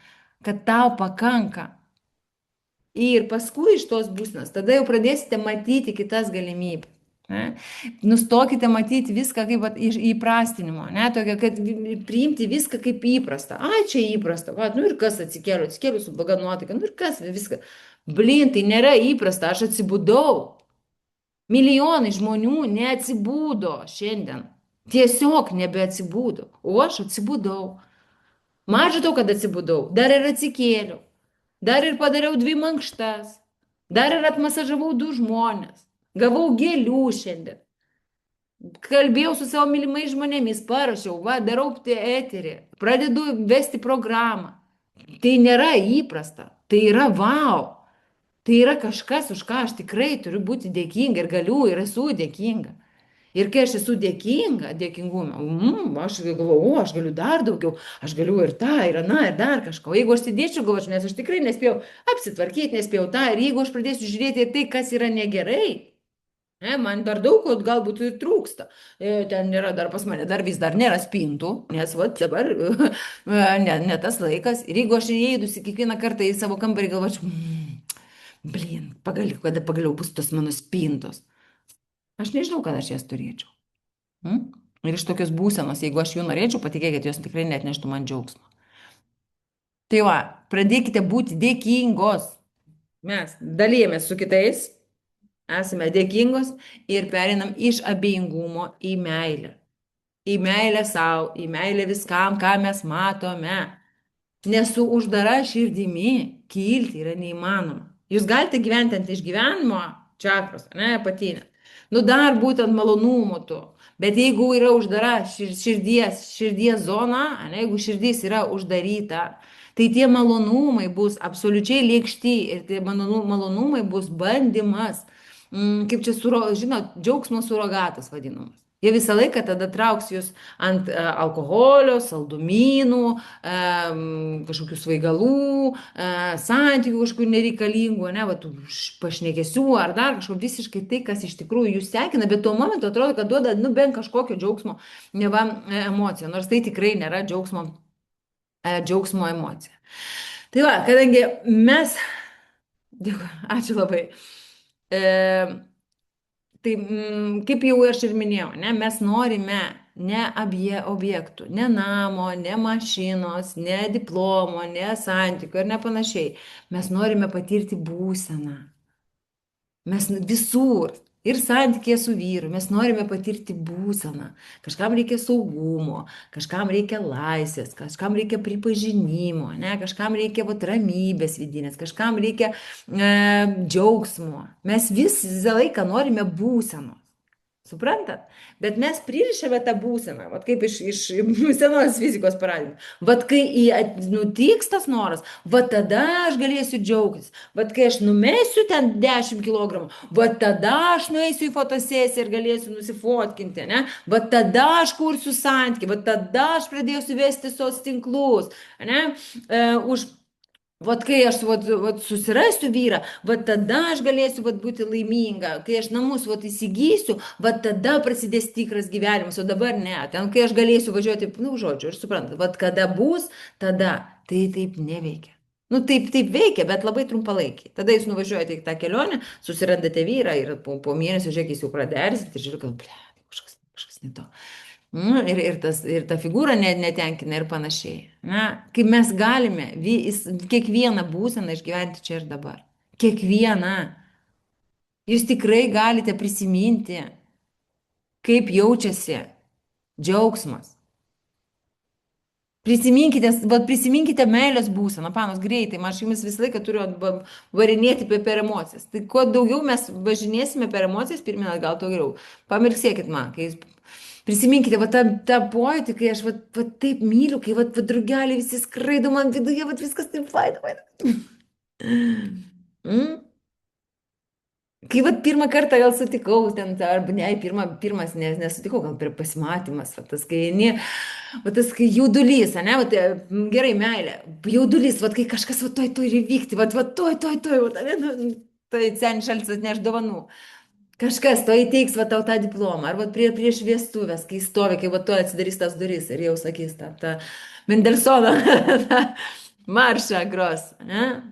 Speaker 1: kad tau pakanka. Ir paskui iš tos būsenos, tada jau pradėsite matyti kitas galimybės. Ne? Nustokite matyti viską kaip įprastinimo, ne? Tokia, kad priimti viską kaip įprasta. Čia įprasta, ir kas atsikėliau su bloga nuotaika, ir kas viską. Blin, tai nėra įprasta, aš atsibudau. Milijonai žmonių neatsibūdo šiandien. Tiesiog nebeatsibūdo, o aš atsibudau. Maža to, kad atsibudau, dar ir atsikėliau. Dar ir padariau 2 mankštas. Dar ir atmasažavau 2 žmonės. Gavau gėlių šiandien. Kalbėjau su savo mylimais žmonėmis, parašiau, darau eterį, pradedu vesti programą. Tai nėra įprasta. Tai yra vau. Tai yra kažkas, už ką aš tikrai turiu būti dėkinga ir galiu ir esu dėkinga. Ir kai aš esu dėkinga, aš galvoju, aš galiu dar daugiau, aš galiu ir tą, ir aną, ir dar kažką. O jeigu aš sėdėčiau, galvočiau, nes aš tikrai nespėjau apsitvarkyti, nespėjau tą, ir jeigu aš pradėsiu žiūrėti tai, kas yra negerai, man dar daug ko galbūt ir trūksta. Ten nėra dar pas mane, vis dar nėra spintų, nes dabar ne tas laikas. Ir jeigu aš įeidusi kiekvieną kartą į savo kambarį, galvočiau, blin, kada pagaliau bus tos mano spintos. Aš nežinau, kad aš jas turėčiau. Ir iš tokios būsenos, jeigu aš jų norėčiau, patikėkit, jos tikrai net neštų man džiaugsmą. Tai pradėkite būti dėkingos. Mes dalyjamės su kitais, esame dėkingos ir pereinam iš abejingumo į meilę. į meilę savo, į meilę viskam, ką mes matome. Nes su uždara širdimi kilti yra neįmanoma. Jūs galite gyventi ant išgyvenimo čakros, ne, apatinė. Nu dar būtent malonumo tu. Bet jeigu yra uždara širdies zona, ne, jeigu širdis yra uždaryta, tai tie malonumai bus absoliučiai lėkšti ir tie malonumai bus bandymas. Kaip čia, žinot, džiaugsmo surogatas vadinamas. Jie visą laiką tada trauks jūs ant alkoholio, saldumynų, kažkokių svaigalų, santykių kažkokių nereikalingų, ne, va, tų pašnekesių ar dar kažko visiškai tai, kas iš tikrųjų jūs sekina, bet tuo momentu atrodo, kad duoda, nu, bent kažkokio džiaugsmo, neva emocija, nors tai tikrai nėra džiaugsmo emocija. Tai va, kadangi mes, dėkui, ačiū labai. E, Tai kaip jau aš ir minėjau, ne, mes norime ne objektų, ne namo, ne mašinos, ne diplomo, ne santykių ir ne panašiai. Mes norime patirti būseną. Mes visur. Ir santykėje su vyru mes norime patirti būseną. Kažkam reikia saugumo, kažkam reikia laisvės, kažkam reikia pripažinimo, ne, kažkam reikia vat, ramybės vidinės, kažkam reikia džiaugsmo. Mes visą laiką norime būsenos. Suprantat? Bet mes pririšame tą būseną, vat kaip iš senos fizikos paradymų. Vat kai nutiks tas noras, vat tada aš galėsiu džiaugtis. Vat kai aš numesiu ten 10 kg, vat tada aš nueisiu į fotosesiją ir galėsiu nusifotkinti, ne? Vat tada aš kursiu santykį, vat tada aš pradėsiu vesti sos tinklus, ne? Už Vat kai aš susirasiu vyrą, vat tada aš galėsiu būti laiminga. Kai aš namus įsigysiu, vat tada prasidės tikras gyvenimas, o dabar ne. Ten, kai aš galėsiu važiuoti, nu, žodžiu, ir suprantat, vat kada bus, tada tai taip neveikia. Nu, taip veikia, bet labai trumpalaikiai. Tada jūs nuvažiuojate į tą kelionę, susirandate vyrą ir po mėnesio, žiūrėk, jis jau pradersit ir žiūrėk, ble, kažkas ne to. Ir ta figūra netenkina ir panašiai. Na, kai mes galime kiekvieną būseną išgyventi čia ir dabar. Kiekvieną. Jūs tikrai galite prisiminti, kaip jaučiasi džiaugsmas. Prisiminkite meilės būseną, panos, greitai, aš jumis visą laiką turiu varinėti per emocijas. Tai kuo daugiau mes važinėsime per emocijas, pirmyn atgal, tuo geriau. Pamirksėkit man, kai jūs prisiminkite tą pojūtį, kai aš taip myliu, kai drugeliai visi skraido man viduje, viskas taip faina. Mm? Kai pirmą kartą gal sutikau, ten, arba ne, pirmas nesutikau, gal per pasimatymas, kai jaudulys, ne, gerai, meilė, jaudulys, kai kažkas turi vykti, tai senis šalis atneš dovanų. Kažkas to įteiks tau tą diplomą, ar prieš vestuvės, kai stovi, kai tu atsidarys tas duris ir jau sakys tą Mendelsono maršą gros, ne?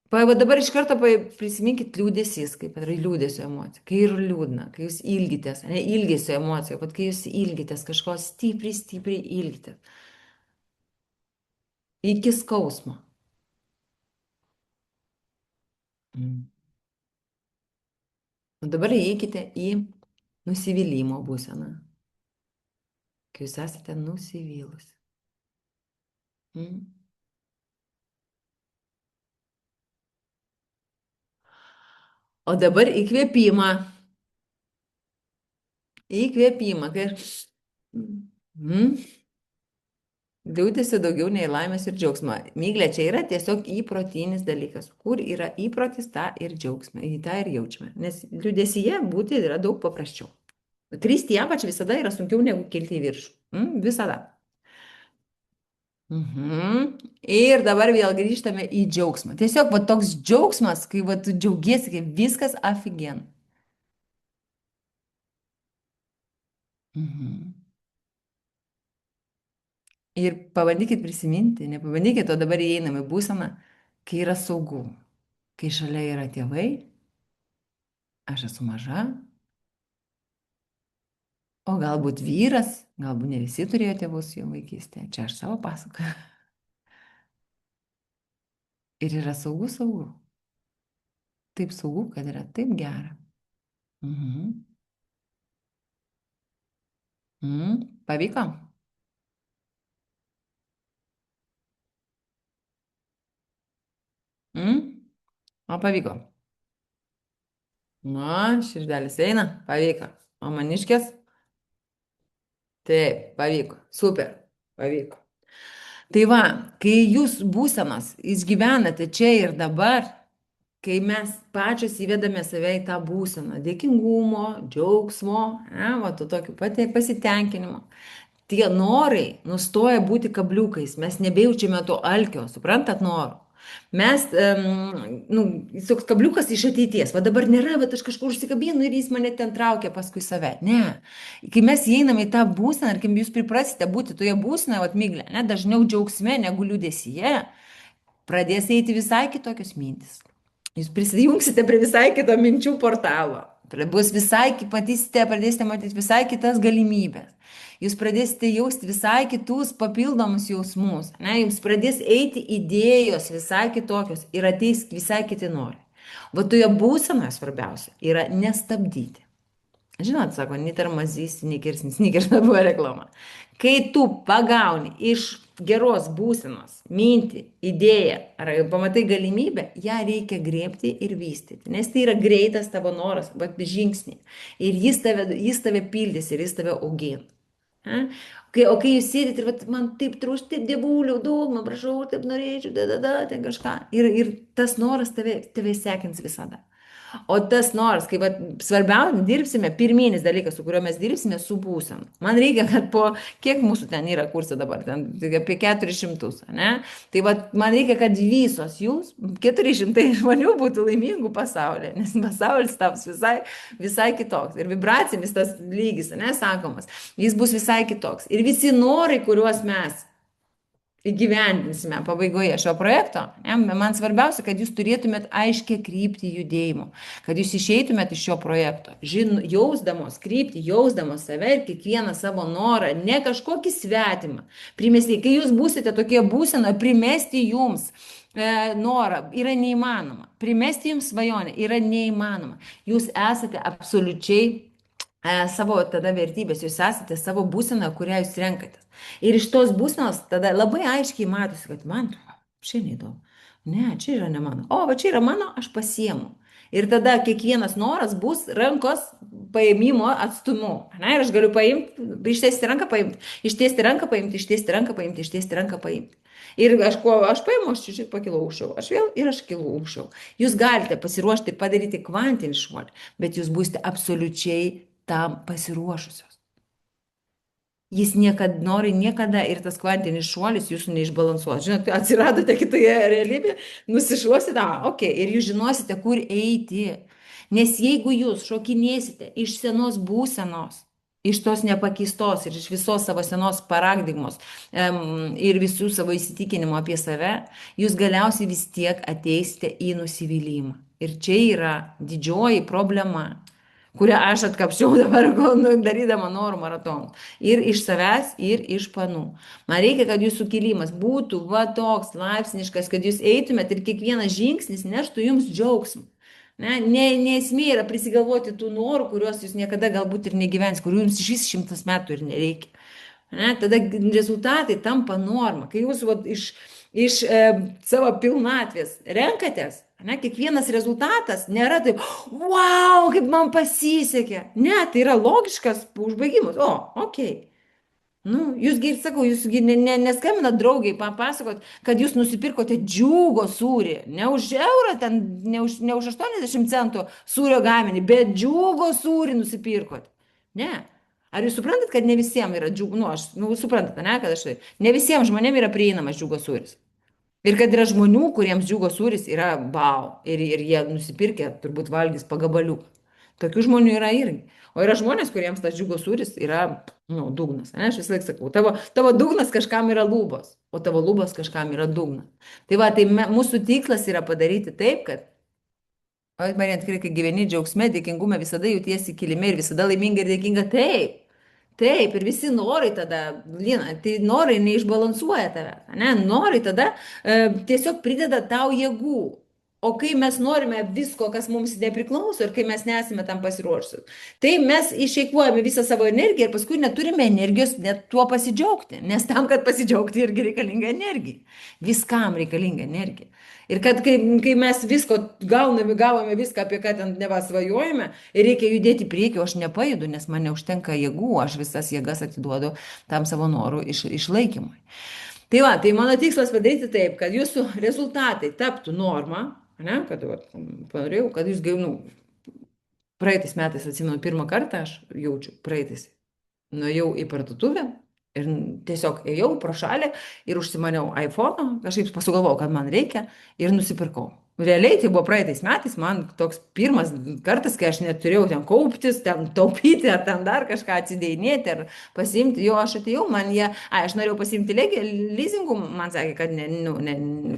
Speaker 1: Dabar iš karto prisiminkit liūdėsys, kaip yra liūdėsio emocija. Kai yra liūdna, kai jūs ilgitės, ne ilgesio emocija, kai jūs ilgitės, kažko stipriai ilgitės. Iki skausmo. O dabar įeikite į nusivylimą būseną. Kai jūs esate nusivylusi. O dabar įkvėpimą. Įkvėpimą. Liūdėsi daugiau nei laimės ir džiaugsmo. Myglė, čia yra tiesiog įprotinis dalykas. Kur yra įprotis, tą ir džiaugsmą, tą ir jaučiame. Nes liūdėsyje būti yra daug paprasčiau. Kristi į apačią visada yra sunkiau negu kilti į viršų. Visada. Ir dabar vėl grįžtame į džiaugsmą. Tiesiog toks džiaugsmas, kai tu džiaugiesi, kai viskas aфиген. Ir pabandykit prisiminti, nepabandykit, o dabar įeiname į būseną, kai yra saugu, kai šalia yra tėvai, aš esu maža, o galbūt vyras, galbūt ne visi turėjo tėvus jo vaikystėje, čia aš savo pasakoju. Ir yra saugu. Taip saugu, kad yra taip gera. Pavyko? Mm? O pavyko. Na, širdelis eina, pavyko. O maniškės? Taip, pavyko. Super, pavyko. Tai va, kai jūs būsenos išgyvenate čia ir dabar, kai mes pačios įvedame save į tą būseną dėkingumo, džiaugsmo, va, to tokio pasitenkinimo, tie norai nustoja būti kabliukais, mes nebejaučiame to alkio, suprantat, norų. Mes, nu, toks kabliukas iš ateities, va dabar nėra, bet aš kažkur užsikabinu ir jis mane ten traukia paskui save. Ne. Kai mes įeiname į tą būseną, ir kai jūs priprasite būti toje būsenoje, va, Miglė, ne, dažniau džiaugsme negu liūdesyje, pradės eiti visai kitokios mintis. Jūs prisijungsite prie visai kito minčių portalo. Bus visai, matysite, pradėsite matyti visai kitas galimybės. Jūs pradėsite jausti visai kitus papildomus jausmus. Ne? Jums pradės eiti idėjos visai kitokios ir ateis visai kiti nori. Va toje būsenoje svarbiausia yra nestabdyti. Žinot, sako, nitarmazys, snikers, snikers buvo reklama. Kai tu pagauni iš geros būsenos mintį, idėją, ar pamatai galimybę, ją reikia grėbti ir vystyti. Nes tai yra greitas tavo noras, bet žingsnį. Ir jis tave pildys ir jis tave augina. O kai jūs sėdit ir vat, man taip trūksta, taip dievuliau, daug, man prašau, taip norėčiau, ten kažką. Ir tas noras tave sekins visada. O tas noras, kai vat, svarbiausia, dirbsime, pirminis dalykas, su kuriuo mes dirbsime, su būsena. Man reikia, kad po, kiek mūsų ten yra kursai dabar, ten apie 400, ne? Tai vat, man reikia, kad visos jūs, 400 žmonių būtų laimingų pasaulyje, nes pasaulis taps visai kitoks. Ir vibracinis tas lygis, ne, sakomas, jis bus visai kitoks. Ir visi norai, kuriuos mes įgyvendinsime pabaigoje šio projekto, ne, man svarbiausia, kad jūs turėtumėt aiškę kryptį judėjimo, kad jūs išeitumėt iš šio projekto, jausdamos kryptį, jausdamos save ir kiekvieną savo norą, ne kažkokį svetimą. Primesti, kai jūs būsite tokie būsenoje, primesti jums norą yra neįmanoma. Primesti jums svajonę yra neįmanoma. Jūs esate absoliučiai savo tada vertybės, jūs esate savo būseną, kurią jūs renkatės. Ir iš tos būsenos tada labai aiškiai matosi, kad man čia neįdomu. Ne, čia yra ne mano. O, va čia yra mano, aš pasiemu. Ir tada kiekvienas noras bus rankos paėmimo atstumu. Na, ir aš galiu paimti, ištiesti ranką paimti, ištiesti ranką paimti, ištiesti ranką paimti, ištiesti ranką paimti. Ir aš paimu, aš čia pakilau aukščiau, aš vėl ir aš kilau aukščiau. Jūs galite pasiruošti ir padaryti kvantinį šuolį, bet jūs būsite absoliučiai tam pasiruošusios. Jis niekada ir tas kvantinis šuolis jūsų neišbalansuos. Žinot, atsiradote kitoje realybėje, nusišuosite, ir jūs žinosite, kur eiti. Nes jeigu jūs šokinėsite iš senos būsenos, iš tos nepakeistos ir iš visos savo senos paradigmos ir visų savo įsitikinimų apie save, jūs galiausiai vis tiek ateisite į nusivylimą. Ir čia yra didžioji problema, kurią aš atkapščiau dabar, darydama norų maratonų. Ir iš savęs, ir iš panų. Man reikia, kad jūsų kilimas būtų toks laipsniškas, kad jūs eitumėt ir kiekvienas žingsnis neštų jums džiaugsmą. Ne esmė yra prisigalvoti tų norų, kuriuos jūs niekada galbūt ir negyvens, kurių jums iš 100 metų ir nereikia. Tada rezultatai tampa norma. Kai jūs iš savo pilnatvės renkatės, kiekvienas rezultatas nėra taip, wow, kaip man pasisekė. Ne, tai yra logiškas užbaigimas. Jūsgi, sakau, jūsgi neskambinat draugiai papasakot, kad jūs nusipirkote džiugo sūrį. Ne už eurą, ne už 80 centų sūrio gaminį, bet džiugo sūrį nusipirkote. Ne. Ar jūs suprantat, kad ne visiems yra džiugo, suprantate, ne, kad ne visiems žmonėms yra prieinamas džiugo sūris. Ir kad yra žmonių, kuriems džiugo sūris yra bau. Ir jie nusipirkę turbūt valgys pagabaliuką. Tokių žmonių yra irgi. O yra žmonės, kuriems tas džiugo sūris yra dugnas. Ne? Aš vis laik sakau, tavo dugnas kažkam yra lubos, o tavo lubos kažkam yra dugnas. Tai mūsų tikslas yra padaryti taip, kad Marija, tikrai, kai gyveni džiaugsme, dėkingume, visada jautiesi kilime ir visada laiminga ir dėkinga. Taip, ir visi norai tada, tai norai neišbalansuoja tave, ne? Norai tada tiesiog prideda tau jėgų. O kai mes norime visko, kas mums nepriklauso ir kai mes nesame tam pasiruošusi, tai mes išeikvojame visą savo energiją ir paskui neturime energijos net tuo pasidžiaugti. Nes tam, kad pasidžiaugti, irgi reikalinga energija. Viskam reikalinga energija. Ir kad kai mes visko gavome viską, apie ką ten nevasvajojame, ir reikia judėti į priekį, o aš nepajudu, nes man neužtenka jėgų, aš visas jėgas atiduodu tam savo norų išlaikymui. Tai va, tai mano tikslas padaryti taip, kad jūsų rezultatai taptų norma, ne, kad va, panorėjau, kad jūs, nu, praeitais metais, atsimenu, pirmą kartą aš jaučiu, praeitais, nuėjau į parduotuvę ir tiesiog ėjau pro šalį ir užsimaniau iPhone, kažkaip pasugalvojau, kad man reikia ir nusipirkau. Realiai tai buvo praeitais metais, man toks pirmas kartas, kai aš neturėjau ten kauptis, ten taupyti, ar ten dar kažką atsidėjinėti, ar pasiimti. Jo, aš atėjau, man jie, aš norėjau pasiimti leasingų, man sakė, kad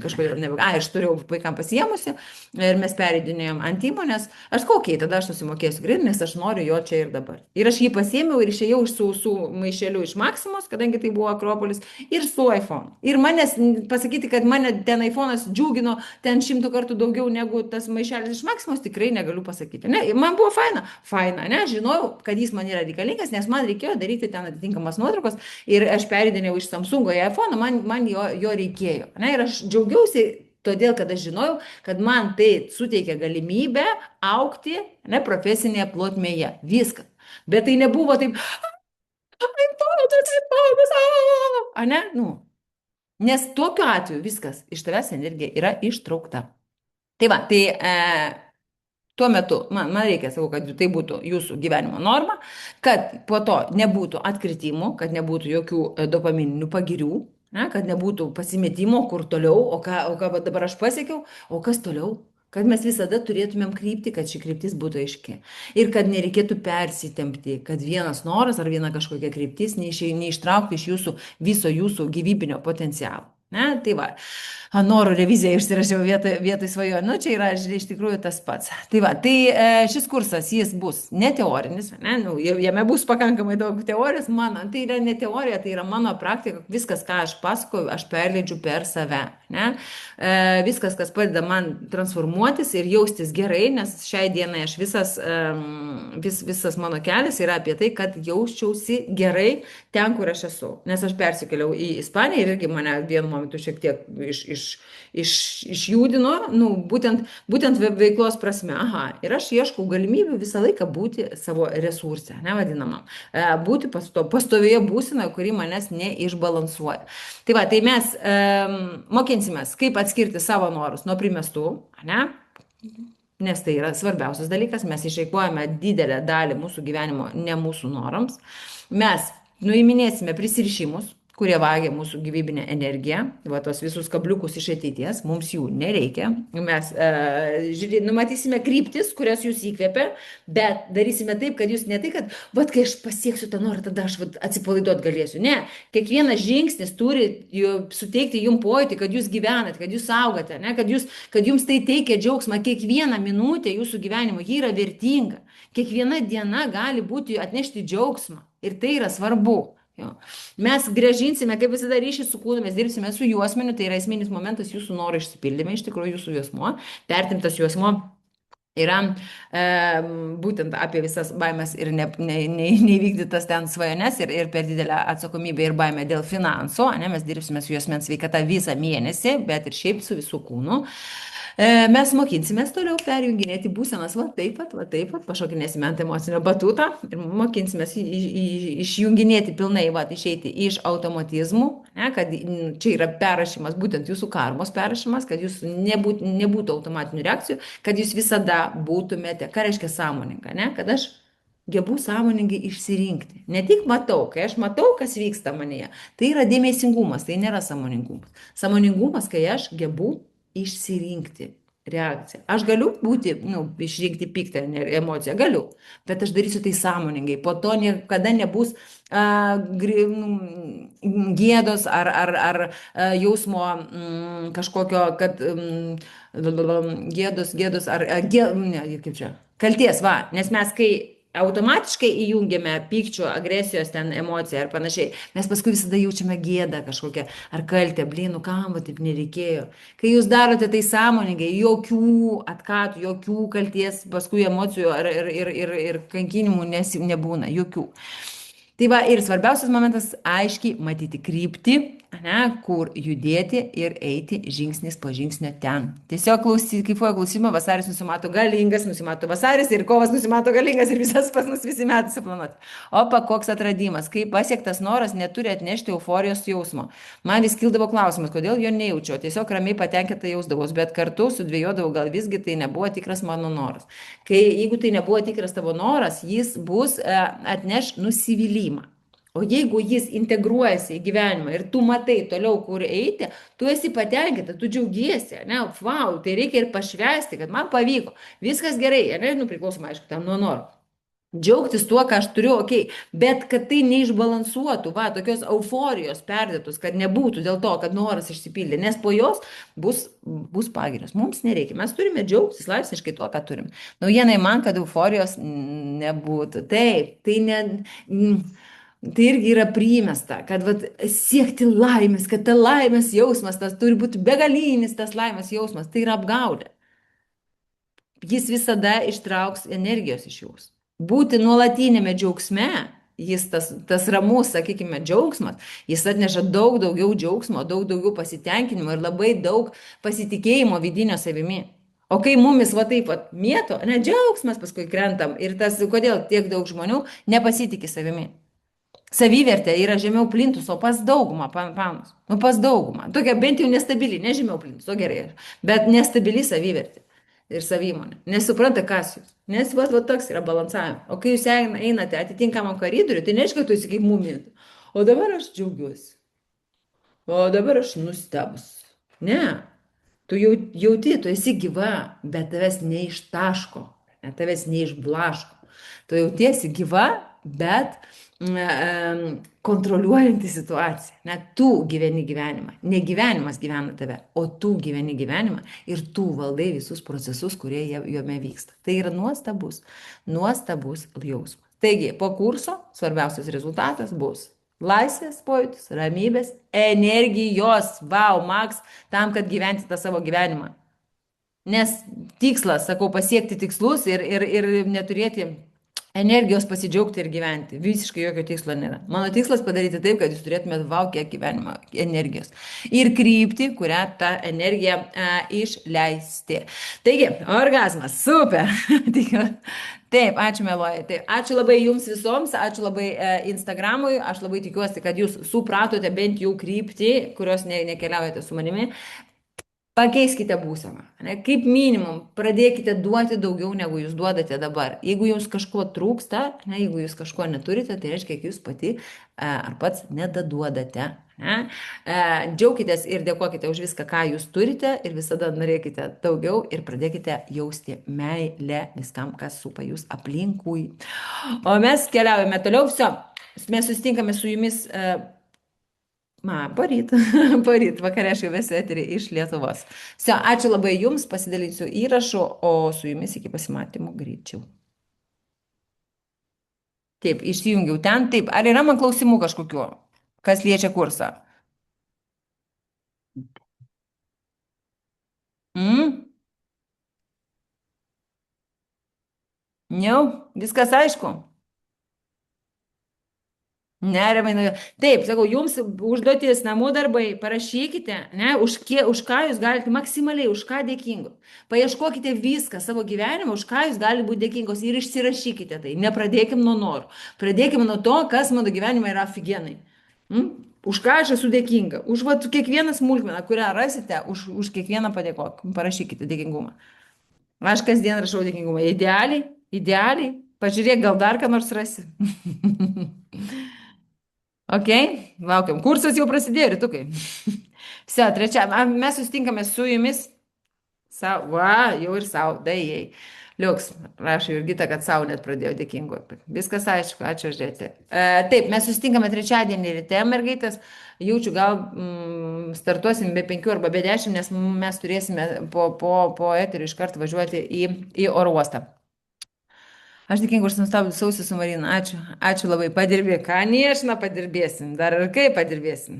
Speaker 1: kažkodėl aš turėjau vaikam pasiemusi ir mes pereidinėjom ant įmonės. Aš kokiai, tada aš susimokėsiu grin, nes aš noriu jo čia ir dabar. Ir aš jį pasiėmiau ir išėjau su maišeliu iš Maksimos, kadangi tai buvo Akropolis, ir su iPhone. Ir manęs pasakyti, kad mane ten iPhone'as džiugino ten 100 kartų daugiau negu tas maišelis iš Maksimos, tikrai negaliu pasakyti. Ne, man buvo faina, ne, žinojau, kad jis man yra reikalingas, nes man reikėjo daryti ten atitinkamas nuotraukos ir aš peridinėjau iš Samsungo į iPhone, man jo reikėjo. Ne, ir aš džiaugiausi todėl, kad aš žinojau, kad man tai suteikia galimybę augti, ne, profesinėje plotmėje. Viskas. Bet tai nebuvo taip, ne, nu. Nes tokiu atveju viskas, iš tavęs energija yra ištraukta. Tai va, tai tuo metu man reikia, sakau, kad tai būtų jūsų gyvenimo norma, kad po to nebūtų atkritimų, kad nebūtų jokių dopamininių pagirių, ne, kad nebūtų pasimetimo, kur toliau, o ką dabar aš pasiekiau, o kas toliau. Kad mes visada turėtumėm kryptį, kad ši kryptis būtų aiški. Ir kad nereikėtų persitempti, kad vienas noras ar viena kažkokia kryptis neištraukti iš viso jūsų gyvybinio potencialo. Ne, tai va, norų reviziją išsirašiau vietoj svajonių, nu čia yra iš tikrųjų tas pats. Tai va, tai šis kursas, jis bus ne teorinis, ne, nu, jame bus pakankamai daug teorijos, tai yra ne teorija, tai yra mano praktika, viskas, ką aš pasakoju, aš perleidžiu per save, ne, viskas, kas padeda man transformuotis ir jaustis gerai, nes šiai dienai aš visas mano kelias yra apie tai, kad jausčiausi gerai ten, kur aš esu, nes aš persikėliau į Ispaniją ir irgi mane vienu momentu šiek tiek išjudino, nu, būtent veiklos prasme. Aha, ir aš ieškau galimybių visą laiką būti savo resurse, nevadinamam. Būti pastovėje būsenoje, kuri manęs neišbalansuoja. Tai va, tai mes mokinsimės, kaip atskirti savo norus nuo primestų, ne? Nes tai yra svarbiausias dalykas, mes išeikvojame didelę dalį mūsų gyvenimo ne mūsų norams. Mes nuiminėsime prisirišimus, kurie vagia mūsų gyvybinę energiją, va tos visus kabliukus iš ateities, mums jų nereikia. Mes numatysime kryptis, kurias jūs įkvėpia, bet darysime taip, kad jūs ne tai, kad, va, kai aš pasieksiu tą norą, tada aš atsipalaiduot galėsiu. Ne, kiekvienas žingsnis turi suteikti jums pojūtį, kad jūs gyvenat, kad jūs augate, ne, kad jums tai teikia džiaugsmą. Kiekviena minutė jūsų gyvenimo, ji yra vertinga. Kiekviena diena gali atnešti džiaugsmą ir tai yra svarbu. Jo. Mes grąžinsime, kaip visada, ryšį su kūnu, mes dirbsime su juosmeniu, tai yra esminis momentas jūsų noro išsipildyme, iš tikrųjų jūsų juosmuo, pertimtas juosmuo yra būtent apie visas baimės ir neįvykdytas ten svajones ir per didelę atsakomybę ir baimę dėl finansų, ne, mes dirbsime su juosmens sveikata visą mėnesį, bet ir šiaip su visų kūnu. Mes mokinsimės toliau perjunginėti būsenas, va taip pat, pašokinėsime ant emocinio batutą ir mokinsimės išjunginėti pilnai, va, išeiti iš automatizmų, ne, kad čia yra perrašymas, būtent jūsų karmos perrašymas, kad jūs nebūtų automatinių reakcijų, kad jūs visada būtumėte, ką reiškia sąmoninga, ne, kad aš gebu sąmoningai išsirinkti. Ne tik matau, kai aš matau, kas vyksta manyje, tai yra dėmesingumas, tai nėra sąmoningumas. Sąmoningumas, kai aš gebu išsirinkti reakciją. Aš galiu išrinkti piktą emociją, galiu, bet aš darysiu tai sąmoningai. Po to niekada nebus gėdos ar jausmo kažkokio, kad gėdos ar kaip čia, kalties, va, nes mes kai automatiškai įjungiame pykčio, agresijos ten emociją ar panašiai, mes paskui visada jaučiame gėdą kažkokią ar kaltę, blynų, kam va taip nereikėjo. Kai jūs darote tai sąmoningai, jokių atkatų, jokių kalties, paskui emocijų ir kankinimų nebūna, jokių. Tai va, ir svarbiausias momentas - aiškiai matyti kryptį, ne, kur judėti ir eiti žingsnis po žingsnio ten. Tiesiog klausyti, kaip buvo klausimo, vasaris nusimato galingas, nusimato vasaris ir kovas nusimato galingas ir visas pas mus visi metai suplanuoti. Opa, koks atradimas, kaip pasiektas noras neturi atnešti euforijos jausmo. Man vis kildavo klausimas, kodėl jo nejaučiu, tiesiog ramiai patenkinta jausdavos, bet kartu sudvėjodavau, gal visgi tai nebuvo tikras mano noras. Kai jeigu tai nebuvo tikras tavo noras, jis bus atneš nusivylimą. O jeigu jis integruojasi į gyvenimą ir tu matai toliau, kur eiti, tu esi patenkinta, tu džiaugiesi, ne, wow, tai reikia ir pašvesti, kad man pavyko, viskas gerai, ne, nu priklausomai, aišku, tam nuo noro. Džiaugtis tuo, ką aš turiu, okei, bet kad tai neišbalansuotų, va, tokios euforijos perdėtus, kad nebūtų dėl to, kad noras išsipildė, nes po jos bus pagirios. Mums nereikia, mes turime džiaugtis laipsniškai tuo, ką turim. Naujienai man, kad euforijos nebūtų. Taip, tai ne. Tai irgi yra primesta, kad vat, siekti laimės, kad ta laimės jausmas, tas turi būti begalinis tas laimės jausmas, tai yra apgaulė. Jis visada ištrauks energijos iš jūsų. Būti nuolatinėme džiaugsme, jis tas ramus, sakykime, džiaugsmas, jis atneša daug daugiau džiaugsmo, daug daugiau pasitenkinimo ir labai daug pasitikėjimo vidinio savimi. O kai mumis va taip pat mėto, ne džiaugsmas, paskui krentam ir tas, kodėl tiek daug žmonių nepasitikė savimi. Savivertė yra žemiau plintus, o pas daugumą, panus, nu pas daugumą, tokia bent jau nestabili, ne žemiau plintus, o gerai, bet nestabili savivertė ir savimonė, nesupranta, kas jūs, nes va toks yra balansavimas, o kai jūs einate atitinkamam koridoriui, tai neaišku, tu esi kaip mumija, o dabar aš džiaugiuosi, o dabar aš nustebus, ne, tu jauti, tu esi gyva, bet tavęs neištaško, tavęs neišblaško, tu jautiesi gyva, bet kontroliuojanti situaciją. Net tu gyveni gyvenimą. Ne gyvenimas gyvena tave, o tu gyveni gyvenimą ir tu valdai visus procesus, kurie jame vyksta. Tai yra nuostabus jausmas. Taigi, po kurso svarbiausias rezultatas bus laisvės pojūtis, ramybės, energijos, wow, max, tam, kad gyventi tą savo gyvenimą. Nes tikslas, sakau, pasiekti tikslus ir neturėti energijos pasidžiaugti ir gyventi. Visiškai jokio tikslo nėra. Mano tikslas padaryti taip, kad jūs turėtumėte wow, kiek gyvenimo energijos. Ir krypti, kurią tą energiją išleisti. Taigi, orgazmas, super. Taip, ačiū Meloja. Taip, ačiū labai jums visoms, ačiū labai Instagramui. Aš labai tikiuosi, kad jūs supratote bent jau kryptį, kurios nekeliaujate su manimi. Pakeiskite būseną. Kaip minimum, pradėkite duoti daugiau, negu jūs duodate dabar. Jeigu jums kažko trūksta, jeigu jūs kažko neturite, tai reiškia, kad jūs pati ar pats nedaduodate. Džiaukitės ir dėkokite už viską, ką jūs turite ir visada norėkite daugiau ir pradėkite jausti meilę viskam, kas supa jūs aplinkui. O mes keliaujame toliau. Viso, mes susitinkame su jumis poryt vakare aš jau vesiu eterį iš Lietuvos. Ačiū labai jums, pasidalysiu įrašu, o su jumis iki pasimatymų greičiau. Taip, išsijungiau ten. Taip, ar yra man klausimų kažkokiu, kas liečia kursą? Jau, viskas aišku. Nerimai. Taip, sakau, jums užduotis, namų darbai, parašykite, ne, už ką jūs galite, maksimaliai, už ką dėkingos. Paieškokite viską savo gyvenimą, už ką jūs galite būti dėkingos ir išsirašykite tai. Nepradėkim nuo norų. Pradėkim nuo to, kas mano gyvenime yra aфиgenai. Už ką aš esu dėkinga. Už kiekvieną smulkmeną, kurią rasite, už kiekvieną padėkok. Parašykite dėkingumą. Aš kasdien rašau dėkingumą. Idealiai. Pažiūrėk, gal dar ką nors rasi. Ok, laukiam. Kursas jau prasidėjo, rytukai. Trečia, mes susitinkame su jumis. Jau ir sau, daijai. Liuks, rašau Jurgita, kad sau net pradėjo dėkingu. Viskas aišku, ačiū už dėtį. Taip, mes susitinkame trečiadienį ryte, mergaitės. Jaučiu, gal startuosim be 5 arba be 10, nes mes turėsime po eterių iškart važiuoti į oro uostą. Aš dėkinga už nuostabų sausį su Marina. Ačiū. Ačiū labai. Padirbė. Ką niešna padirbėsim. Dar ir kaip padirbėsim.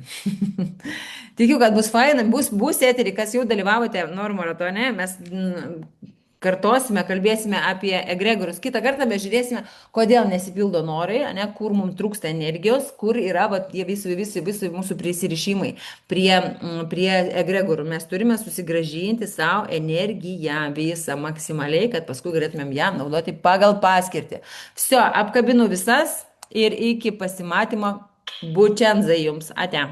Speaker 1: Tikiu, kad bus faina. Bus eterį, kas jau dalyvavote Noriu maratone. Mes kartosime, kalbėsime apie egregorus. Kitą kartą mes žiūrėsime, kodėl nesipildo norai, ne, kur mums trūksta energijos, kur yra va, tie visi mūsų prisirišimai prie egregorų. Mes turime susigražinti savo energiją visą maksimaliai, kad paskui galėtumėm ją naudoti pagal paskirtį. Viso, apkabinu visas ir iki pasimatymo. Bučianzai jums. Ate.